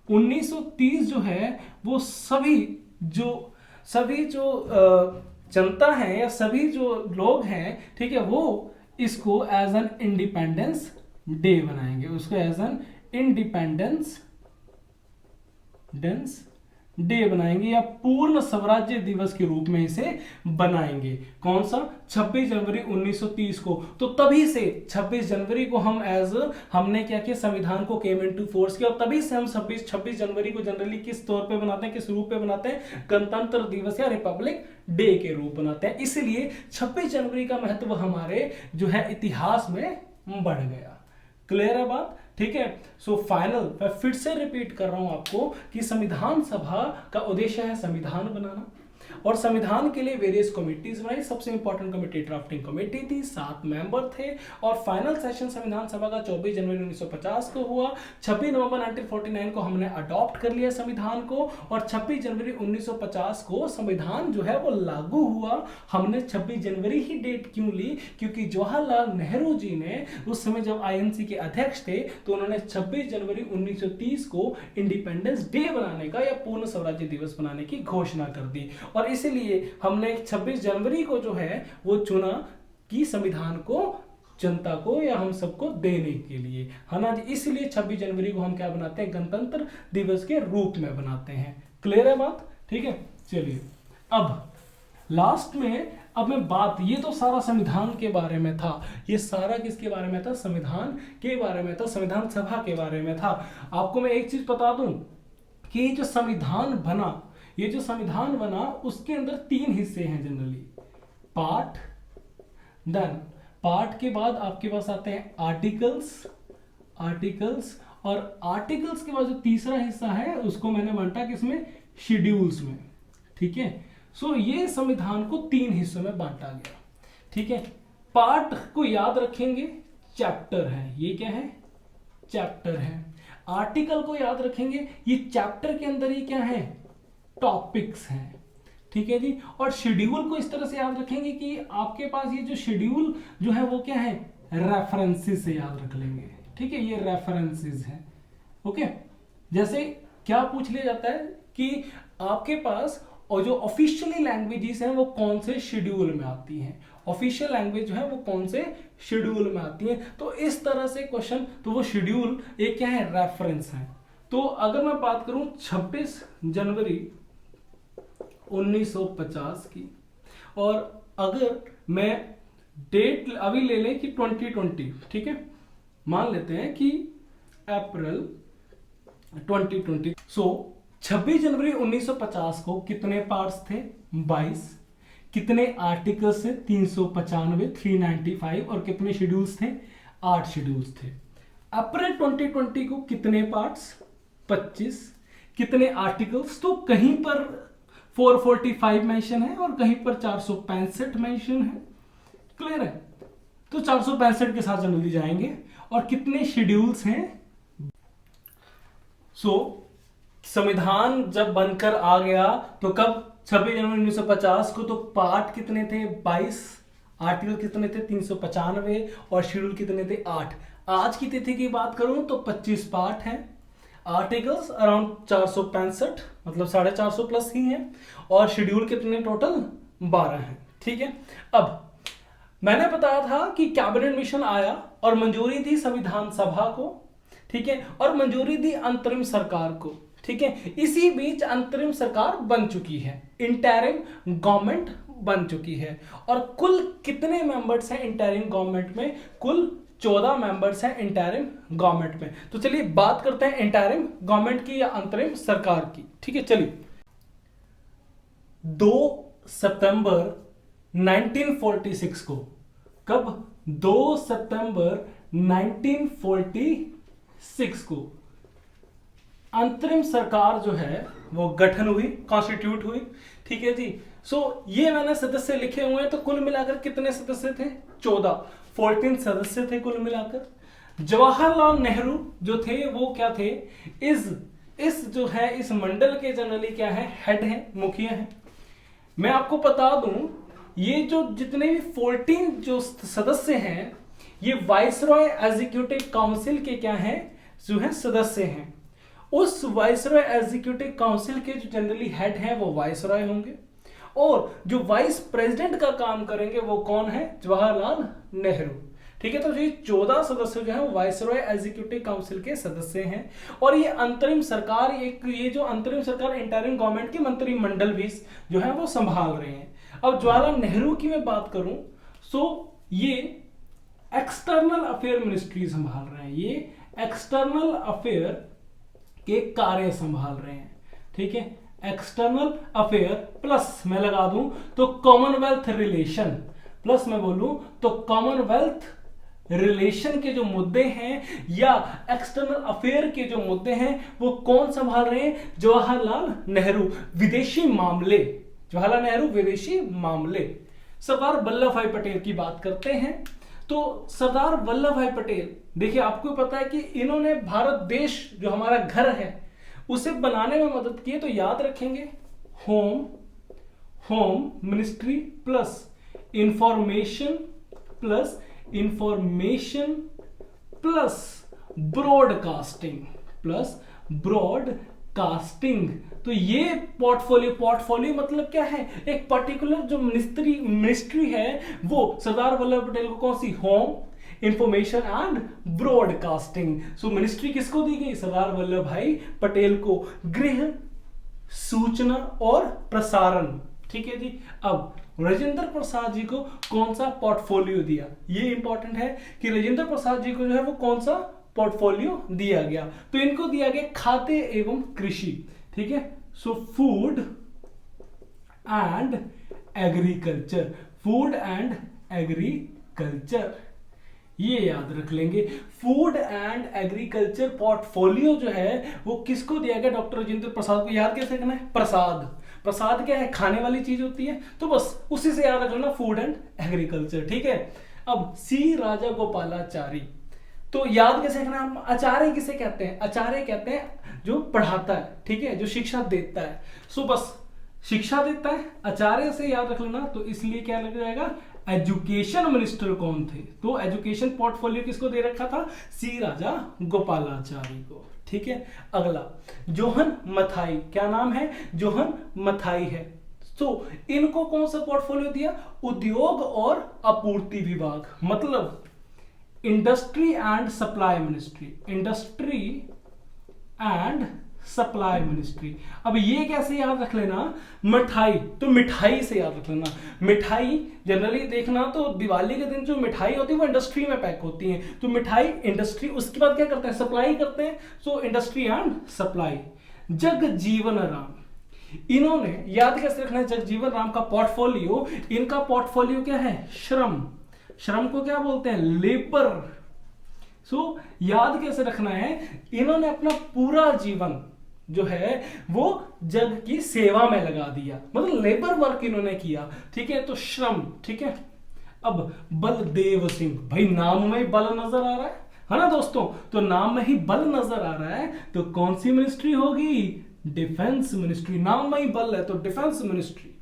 1930 जो है वो सभी जो जनता है या सभी जो लोग हैं, ठीक है, वो इसको एज एन इंडिपेंडेंस डे बनाएंगे, उसको as an independence independence day बनाएंगे या पूर्ण स्वराज्य दिवस के रूप में इसे बनाएंगे। कौन सा? 26 जनवरी 1930 को। तो तभी से 26 जनवरी को हमने क्या किया, संविधान को केम इनटू फोर्स किया, और तभी से हम 26 जनवरी को जनरली किस तौर पे बनाते हैं, किस रूप पे बनाते हैं? गणतंत्र दिवस या रिपब्लिक डे के रूप बनाते हैं। इसलिए 26 जनवरी का महत्व हमारे जो है इतिहास में बढ़ गया। क्लियर है बात? ठीक है। सो फाइनल मैं फिर से रिपीट कर रहा हूं आपको कि संविधान सभा का उद्देश्य है संविधान बनाना, और संविधान के लिए वेरियस कमिटीज बनाई। सबसे इंपॉर्टेंट कमेटी ड्राफ्टिंग कमेटी थी, 7 मेंबर थे, और फाइनल सेशन संविधान सभा का 24 जनवरी 1950 को हुआ। 26 नवंबर 1949 को हमने अडॉप्ट कर लिया संविधान को, और 26 जनवरी 1950 को संविधान जो है वो लागू हुआ। हमने 26 जनवरी ही डेट क्यों ली? क्योंकि जवाहरलाल नेहरू जी ने उस समय जब आईएनसी के अध्यक्ष थे तो उन्होंने 26 जनवरी 1930 को इंडिपेंडेंस डे बनाने का या पूर्ण स्वराज्य दिवस बनाने की घोषणा कर दी, और इसलिए हमने 26 जनवरी को जो है वो चुना कि संविधान को जनता को या हम सबको देने के लिए, है ना। इसलिए 26 जनवरी को हम क्या बनाते हैं? गणतंत्र दिवस के रूप में बनाते हैं। क्लियर है बात? ठीक है। चलिए अब लास्ट में अब मैं बात, ये तो सारा संविधान के बारे में था, ये सारा किसके बारे में था? संविधान के बारे में था, संविधान सभा के बारे में था। आपको मैं एक चीज बता दूं कि ये जो संविधान बना उसके अंदर 3 हिस्से हैं जनरली। पार्ट, देन पार्ट के बाद आपके पास आते हैं आर्टिकल्स, और आर्टिकल्स के बाद जो तीसरा हिस्सा है उसको मैंने बांटा किसमें? शेड्यूल्स में। ठीक है। सो ये संविधान को 3 हिस्सों में बांटा गया। ठीक है। पार्ट को याद रखेंगे, चैप्टर है, ये क्या है? चैप्टर है। आर्टिकल को याद रखेंगे, ये चैप्टर के अंदर ही क्या है? टॉपिक्स हैं। ठीक है जी। और शेड्यूल को इस तरह से याद रखेंगे कि आपके पास ये जो शेड्यूल जो है वो क्या है? रेफरेंसेस से याद रख लेंगे। ठीक है, ये रेफरेंसेस हैं। ओके। जैसे क्या पूछ लिया जाता है कि आपके पास और जो ऑफिशियली लैंग्वेजेस हैं वो कौन से शेड्यूल में आती हैं, ऑफिशियल लैंग्वेज जो है वो कौन से शेड्यूल में आती है, तो इस तरह से क्वेश्चन, तो वो शेड्यूल एक क्या है? रेफरेंस है। तो अगर मैं बात करूं 26 जनवरी 1950 की, और अगर मैं डेट अभी ले लें कि 2020, ठीक है, मान लेते हैं कि अप्रैल 2020। सो 26 जनवरी 1950 को कितने पार्ट्स थे? 22। कितने आर्टिकल्स थे? 395, 395, और कितने शेड्यूल्स थे? 8 शेड्यूल्स थे। अप्रैल 2020 को कितने पार्ट्स? 25। कितने आर्टिकल्स? तो कहीं पर 445 मेंशन है और कहीं पर 465 मेंशन है। क्लियर है? तो 465 के साथ जनरली जाएंगे। और कितने शेड्यूल्स हैं? संविधान जब बनकर आ गया तो कब? 26 जनवरी 1950 को। तो पार्ट कितने थे? 22। आर्टिकल कितने थे? 395, और शेड्यूल कितने थे? 8। आज की तिथि की बात करूं तो 25 पार्ट हैं, आर्टिकल्स अराउंड 465, मतलब 450 प्लस ही हैं, और शेड्यूल कितने टोटल? 12 हैं। ठीक है। अब मैंने बताया था कि कैबिनेट मिशन आया और मंजूरी दी संविधान सभा को, ठीक है, और मंजूरी दी अंतरिम सरकार को। ठीक है। इसी बीच अंतरिम सरकार बन चुकी है, इंटरिम गवर्नमेंट बन चुकी है। और कुल कितने मेंबर्स हैं इंटरिम गवर्नमेंट में? कुल 14 मेंबर्स हैं इंटरिम गवर्नमेंट में। तो चलिए बात करते हैं इंटरिम गवर्नमेंट की या अंतरिम सरकार की। ठीक है। चलिए 2 सितंबर 1946 को, कब? 2 सितंबर 1946 को अंतरिम सरकार जो है वो गठन हुई, कॉन्स्टिट्यूट हुई। ठीक है जी। सो ये मैंने सदस्य लिखे हुए हैं। तो कुल मिलाकर कितने सदस्य थे? 14 सदस्य थे कुल मिलाकर। जवाहरलाल नेहरू जो थे वो क्या थे? इस जो है इस मंडल के जनरली क्या है? हेड है, मुखिया है। मैं आपको बता दूं ये जो जितने भी 14 जो सदस्य हैं ये वाइसरॉय एग्जीक्यूटिव काउंसिल के क्या हैं? जो है सदस्य हैं। उस वाइसरॉय एग्जीक्यूटिव काउंसिल के जो जनरली हेड है वो वाइसरॉय होंगे, और जो वाइस प्रेसिडेंट का काम करेंगे वो कौन है? जवाहरलाल नेहरू। ठीक है। तो ये 14 सदस्य जो है वो वाइसरॉय एग्जीक्यूटिव काउंसिल के सदस्य हैं। और ये अंतरिम सरकार, ये जो अंतरिम सरकार इंटरिम गवर्नमेंट के मंत्रिमंडल भी जो है वो संभाल रहे हैं। अब जवाहरलाल नेहरू की मैं बात करूं सो ये एक्सटर्नल अफेयर मिनिस्ट्री संभाल रहे हैं, ये एक्सटर्नल अफेयर के कार्य संभाल रहे हैं। ठीक है, एक्सटर्नल अफेयर प्लस मैं लगा दूं तो कॉमनवेल्थ रिलेशन, प्लस मैं बोलूं तो कॉमनवेल्थ रिलेशन के जो मुद्दे हैं या एक्सटर्नल अफेयर के जो मुद्दे हैं वो कौन संभाल रहे हैं? जवाहरलाल नेहरू, विदेशी मामले, जवाहरलाल नेहरू विदेशी मामले। सरदार वल्लभ भाई पटेल की बात करते हैं तो सरदार वल्लभ भाई पटेल, देखिए आपको पता है कि इन्होंने भारत देश जो हमारा घर है उसे बनाने में मदद की है। तो याद रखेंगे home ministry plus information plus broadcasting. तो ये पोर्टफोलियो मतलब क्या है? एक पर्टिकुलर जो मिनिस्ट्री है वो सरदार वल्लभ पटेल को कौन सी? Home, information and broadcasting. So ministry किसको दी गई? सरदार वल्लभ भाई पटेल को। गृह, सूचना और प्रसारण। ठीक है जी। अब राजेंद्र प्रसाद जी को कौन सा पोर्टफोलियो दिया? ये इंपॉर्टेंट है कि राजेंद्र प्रसाद जी को जो है वो कौन सा पोर्टफोलियो दिया गया? तो इनको दिया गया खाद्य एवं कृषि। ठीक है, सो फूड एंड एग्रीकल्चर, ये याद रख लेंगे। फूड एंड एग्रीकल्चर पोर्टफोलियो जो है वो किसको दिया गया? डॉक्टर राजेंद्र प्रसाद को। याद कैसे रखना है? प्रसाद क्या है? खाने वाली चीज होती है, तो बस उसी से याद रख लेना, फूड एंड एग्रीकल्चर। ठीक है। अब सी राजा गोपालाचारी, तो याद कैसे रखना? हम आचार्य किसे कहते हैं? आचार्य कहते हैं जो पढ़ाता है, ठीक है, जो शिक्षा देता है। सो बस शिक्षा देता है, आचार्य से याद रख लेना। तो इसलिए क्या लग जाएगा? एजुकेशन मिनिस्टर कौन थे? तो एजुकेशन पोर्टफोलियो किसको दे रखा था? सी राजा गोपालाचारी को। ठीक है। अगला जोहन मथाई, क्या नाम है? जोहन मथाई है। तो इनको कौन सा पोर्टफोलियो दिया? उद्योग और आपूर्ति विभाग, मतलब इंडस्ट्री एंड सप्लाई मिनिस्ट्री। अब ये कैसे याद रख लेना? मिठाई, तो मिठाई से याद रख लेना। मिठाई जनरली देखना तो दिवाली के दिन जो मिठाई होती है वो इंडस्ट्री में पैक होती है, तो मिठाई इंडस्ट्री। उसके बाद क्या करते हैं? सप्लाई करते हैं, so industry and supply. Jagjivan Ram, इन्होंने याद कैसे रखना है? जगजीवन राम का पोर्टफोलियो, इनका पोर्टफोलियो क्या है? श्रम को क्या बोलते हैं? लेबर। सो याद कैसे रखना है? इन्होंने अपना पूरा जीवन जो है वो जग की सेवा में लगा दिया, मतलब लेबर वर्क इन्होंने किया। ठीक है, तो श्रम। ठीक है। अब बलदेव सिंह, भाई नाम में ही बल नजर आ रहा है ना दोस्तों? तो नाम में ही बल नजर आ रहा है, तो कौन सी मिनिस्ट्री होगी? Defence ministry. नाम में ही बल है तो डिफेंस मिनिस्ट्री।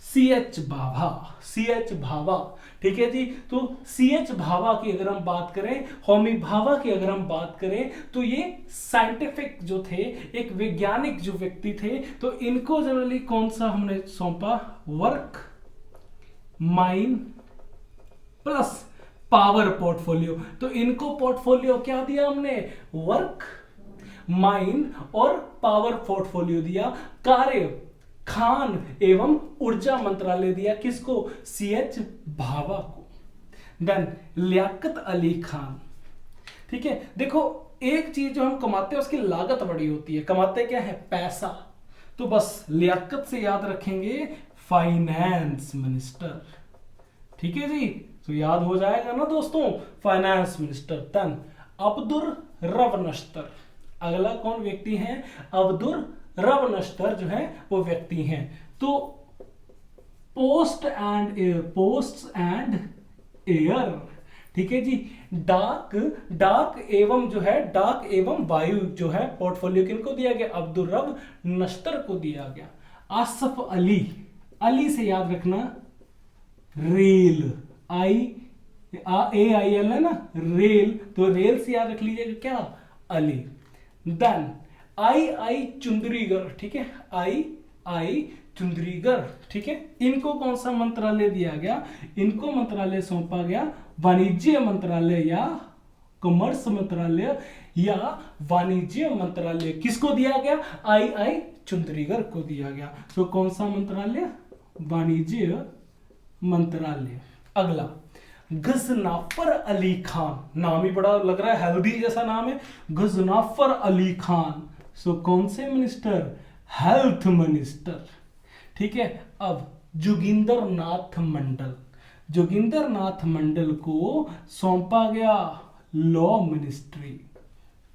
सीएच भाभा। ठीक है जी। तो सीएच भाभा की अगर हम बात करें, होमी भाभा की अगर हम बात करें, तो ये साइंटिफिक जो थे, एक वैज्ञानिक जो व्यक्ति थे, तो इनको जनरली कौन सा हमने सौंपा? Work, mine plus power portfolio. तो इनको पोर्टफोलियो क्या दिया हमने? वर्क, माइन और पावर पोर्टफोलियो दिया। कार्य, खान एवं ऊर्जा मंत्रालय दिया। किसको? सीएच भाभा को। देन लियाकत अली खान। ठीक है, देखो एक चीज जो हम कमाते हैं उसकी लागत बड़ी होती है। कमाते क्या है? पैसा। तो बस लियाकत से याद रखेंगे फाइनेंस मिनिस्टर। ठीक है जी, तो याद हो जाएगा ना दोस्तों, फाइनेंस मिनिस्टर। देन अब्दुर रब नश्तर, अगला कौन व्यक्ति है? अब्दुर रब नश्तर जो है वो व्यक्ति हैं। तो पोस्ट एंड एयर। ठीक है जी। डाक एवं वायु जो है पोर्टफोलियो किनको दिया गया? अब्दुर रब नश्तर को दिया गया। आसफ अली से याद रखना रेल, AIL है ना, रेल। तो रेल से याद रख लीजिएगा क्या? अली। Then I Chundrigar. ठीक है, आई चुंदरीगर। ठीक है, इनको कौन सा मंत्रालय दिया गया? इनको मंत्रालय सौंपा गया वाणिज्य मंत्रालय या कॉमर्स मंत्रालय या वाणिज्य मंत्रालय किसको दिया गया? आई चुंदरीगर को दिया गया। तो कौन सा मंत्रालय? वाणिज्य मंत्रालय। अगला, गजनाफर अली खान, नाम ही बड़ा लग रहा है, हेल्दी जैसा नाम है, गजनाफर अली खान। सो कौन से मिनिस्टर? Health minister. ठीक है। अब जोगिंदर नाथ मंडल, जोगिंदर नाथ मंडल को सौंपा गया लॉ मिनिस्ट्री।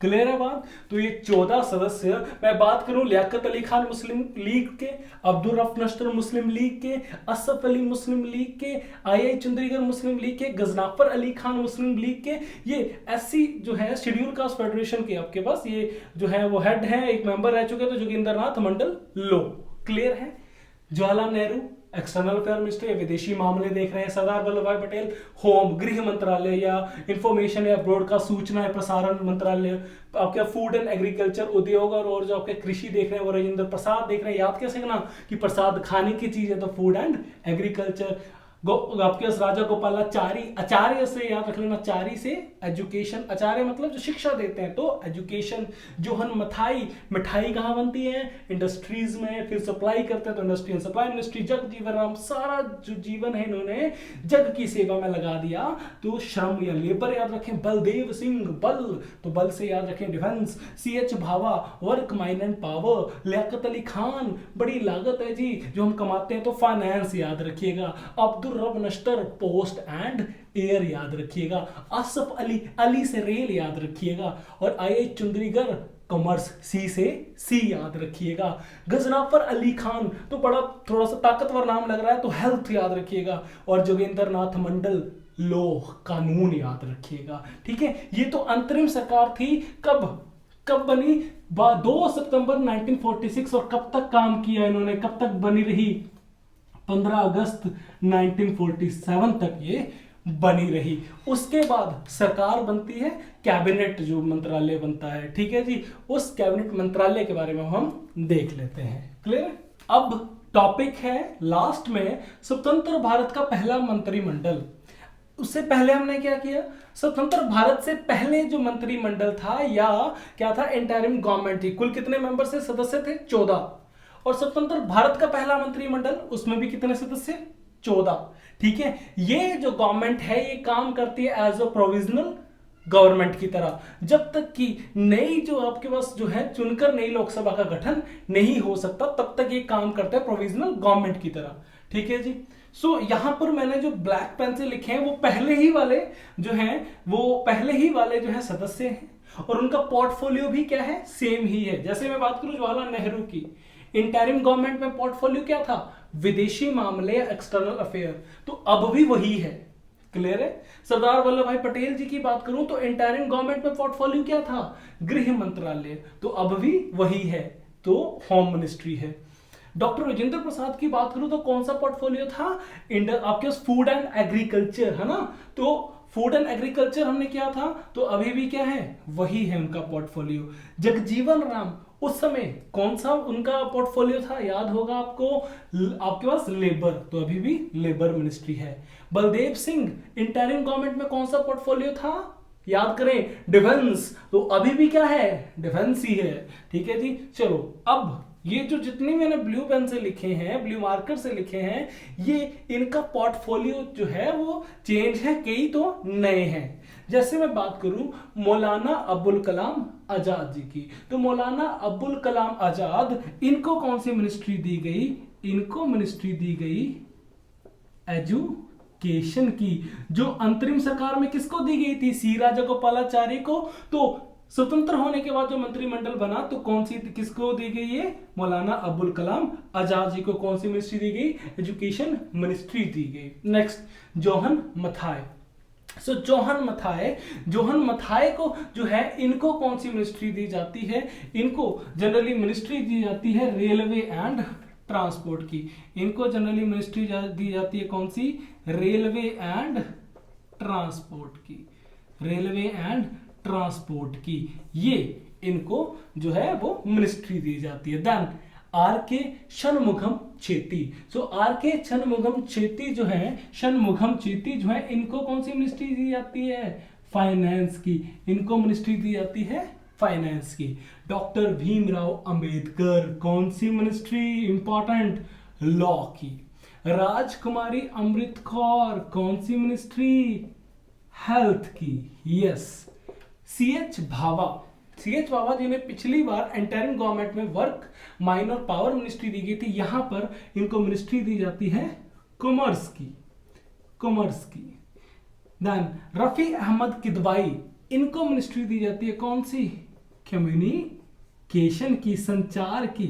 क्लियर है बात? तो ये 14 सदस्य, मैं बात करूं लियाकत अली खान मुस्लिम लीग के, अब्दुल रफ नश्तर मुस्लिम लीग के, असफ अली मुस्लिम लीग के, आई चुंदरीगर मुस्लिम लीग के, गजनाफर अली खान मुस्लिम लीग के, ये एससी जो है शेड्यूल कास्ट फेडरेशन के आपके पास ये जो है वो हेड है, एक मेंबर रह चुके, तो जोगिंदर नाथ मंडल लो। क्लियर है? Jawaharlal Nehru external affair minister या विदेशी मामले देख रहे हैं, सरदार वल्लभ भाई पटेल होम गृह मंत्रालय या इंफॉर्मेशन या ब्रॉडकास्ट सूचना या प्रसारण मंत्रालय, आपके फूड एंड एग्रीकल्चर उद्योग और जो आपके कृषि देख रहे हैं वो राजेंद्र प्रसाद देख रहे हैं। याद कैसे करना कि प्रसाद खाने की चीज है तो फूड एंड एग्रीकल्चर। आपके पास राजा गोपालाचारी, आचार्य से याद रख लेना, चारी से एजुकेशन, आचार्य मतलब जो शिक्षा देते हैं तो एजुकेशन। जोहन मथाई, मिठाई कहाँ बनती है? इंडस्ट्रीज में, फिर सप्लाई करते हैं तो industry and supply ministry. Jagjivan Ram, सारा जो जीवन है इन्होंने जग की सेवा में लगा दिया, तो श्रम या लेबर याद रखें। बलदेव सिंह, बल तो बल से याद रखें defence. CH Bhabha, work mine and power. Liaquat Ali Khan, बड़ी लागत है जी जो हम कमाते हैं तो फाइनेंस याद रखिएगा। अब्दुल रब नश्तर, पोस्ट एंड एयर याद रखिएगा। असफ अली, अली से रेल याद रखिएगा। और आई चुंदरीगर, कॉमर्स, सी से सी याद रखिएगा। गजनाफर अली खान तो बड़ा थोड़ा सा ताकतवर नाम लग रहा है तो हेल्थ याद रखिएगा। और जोगिंदर नाथ मंडल, लो, कानून याद रखिएगा। ठीक है। ये तो अंतरिम सरकार थी। कब बनी? 2 सितंबर 1946। और कब तक काम किया इन्होंने, कब तक बनी रही? 15 अगस्त 1947 तक ये बनी रही। उसके बाद सरकार बनती है, कैबिनेट जो मंत्रालय बनता है। ठीक है जी। उस कैबिनेट मंत्रालय के बारे में हम देख लेते हैं। क्लियर? अब टॉपिक है लास्ट में स्वतंत्र भारत का पहला मंत्रिमंडल। उससे पहले हमने क्या किया? स्वतंत्र भारत से पहले जो मंत्रिमंडल था या क्या था? इंटरिम गवर्नमेंट थी। कुल कितने मेंबर से सदस्य थे? 14। और स्वतंत्र भारत का पहला मंत्रिमंडल, उसमें भी कितने सदस्य? 14। ठीक है। ये जो गवर्नमेंट है ये काम करती है एज अ प्रोविजनल गवर्नमेंट की तरह, जब तक कि नई जो आपके पास जो है चुनकर नई लोकसभा का गठन नहीं हो सकता तब तक ये काम करता है प्रोविजनल गवर्नमेंट की तरह। ठीक है जी। सो यहां पर मैंने जो ब्लैक पेन से लिखे हैं वो पहले ही वाले जो है सदस्य हैं और उनका पोर्टफोलियो भी क्या है? सेम ही है। जैसे मैं बात करूं जवाहरलाल नेहरू की, इंटरिम गवर्नमेंट में पोर्टफोलियो क्या था? विदेशी मामले, एक्सटर्नल अफेयर, तो अब भी वही है। क्लियर है? सरदार वल्लभ भाई पटेल जी की बात करूं तो इंटरिम गवर्नमेंट में पोर्टफोलियो क्या था? गृह मंत्रालय, तो अब भी वही है, तो होम मिनिस्ट्री है। डॉक्टर राजेंद्र प्रसाद की बात करूं तो कौन सा पोर्टफोलियो था? आपके पास फूड एंड एग्रीकल्चर है ना, तो फूड एंड एग्रीकल्चर हमने क्या था, तो अभी भी क्या है? वही है उनका पोर्टफोलियो। जगजीवन राम, उस समय कौन सा उनका पोर्टफोलियो था? याद होगा आपको, आपके पास लेबर, तो अभी भी लेबर मिनिस्ट्री है। बलदेव सिंह, इंटरिम गवर्नमेंट में कौन सा पोर्टफोलियो था? याद करें, डिफेंस, तो अभी भी क्या है? डिफेंस ही है। ठीक है जी। चलो, अब ये जो जितनी मैंने ब्लू पेन से लिखे हैं, ब्लू मार्कर से लिखे हैं, ये इनका पोर्टफोलियो जो है वो चेंज है, कई तो नए हैं। जैसे मैं बात करूं मौलाना अबुल कलाम आजाद जी की, तो मौलाना अबुल कलाम आजाद, इनको कौन सी मिनिस्ट्री दी गई? इनको मिनिस्ट्री दी गई एजुकेशन की, जो अंतरिम सरकार में किसको दी गई थी? सी राजागोपालाचारी को। तो स्वतंत्र होने के बाद जो मंत्रिमंडल बना तो कौन सी किसको दी गई? ये मौलाना अबुल कलाम आजाद जी को कौन सी मिनिस्ट्री दी गई? एजुकेशन मिनिस्ट्री दी गई। Next, John Mathai. So John Mathai को जो है, इनको कौन सी मिनिस्ट्री दी जाती है? इनको जनरली मिनिस्ट्री दी जाती है रेलवे एंड ट्रांसपोर्ट की। इनको जनरली मिनिस्ट्री दी जाती है कौन सी? रेलवे एंड ट्रांसपोर्ट की। रेलवे एंड ट्रांसपोर्ट की ये इनको जो है वो मिनिस्ट्री दी जाती है। देन आर के षणमुखम चेती। सो आर के षणमुखम चेती जो है, षणमुखम चेती जो है, इनको कौन सी मिनिस्ट्री दी जाती है? फाइनेंस की। इनको मिनिस्ट्री दी जाती है फाइनेंस की। डॉक्टर भीमराव अंबेडकर कौन सी मिनिस्ट्री? इंपॉर्टेंट, लॉ की। राजकुमारी अमृत कौर कौन सी मिनिस्ट्री? हेल्थ की। यस। सीएच भाभा जिन्हें पिछली बार इंटरिम गवर्नमेंट में वर्क, माइन और पावर मिनिस्ट्री दी गई थी, यहां पर इनको मिनिस्ट्री दी जाती है कॉमर्स की। देन रफी अहमद किदवाई, इनको मिनिस्ट्री दी जाती है कौन सी? कम्युनिकेशन की, संचार की,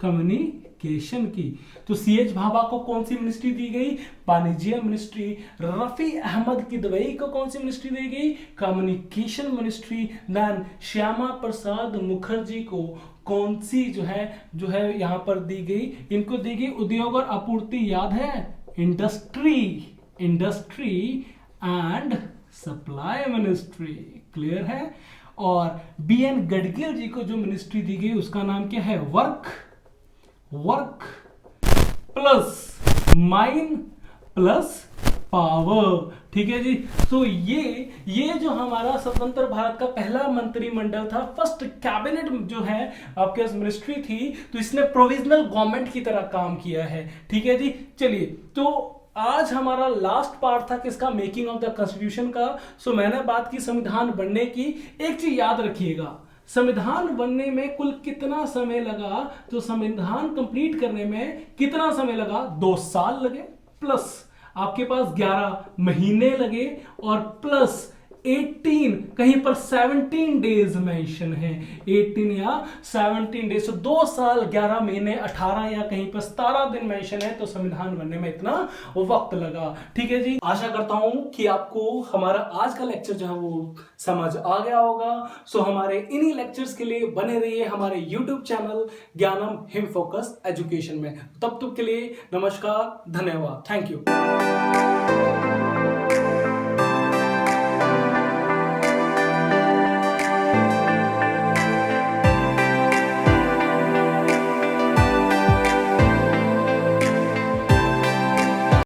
कम्युनिकेशन की। तो सीएच भाभा को कौन सी मिनिस्ट्री दी गई? वाणिज्य मिनिस्ट्री। रफी अहमद किदवई को कौन सी मिनिस्ट्री दी गई? Communication ministry. Then Shyama Prasad Mukherjee को कौन सी जो है यहां पर दी गई? इनको दी गई उद्योग और आपूर्ति, याद है? Industry and supply ministry. Clear है? और बीएन गडकरी जी को जो मिनिस्ट्री दी गई उसका नाम क्या है? Work plus mine plus power. ठीक है जी। तो ये जो हमारा स्वतंत्र भारत का पहला मंत्रिमंडल था, फर्स्ट कैबिनेट जो है आपके मिनिस्ट्री थी, तो इसने प्रोविजनल गवर्नमेंट की तरह काम किया है। ठीक है जी। चलिए, तो आज हमारा लास्ट पार्ट था किसका? मेकिंग ऑफ द कॉन्स्टिट्यूशन का। सो मैंने बात की संविधान बनने की। एक चीज याद रखिएगा, संविधान बनने में कुल कितना समय लगा? तो संविधान कंप्लीट करने में कितना समय लगा? 2 साल लगे, प्लस आपके पास 11 महीने लगे, और प्लस 18, कहीं पर 17 डेज मेंशन है, 18 या 17 डेज। तो 2 साल 11 महीने 18 या कहीं पर 17 दिन मेंशन है, तो संविधान बनने में इतना वक्त लगा। ठीक है जी। आशा करता हूं कि आपको हमारा आज का लेक्चर जो है वो समझ आ गया होगा। सो हमारे इन्हीं लेक्चर्स के लिए बने रहिए हमारे यूट्यूब चैनल ज्ञानम हिम फोकस एजुकेशन में। तब तक के लिए नमस्कार, धन्यवाद, थैंक यू।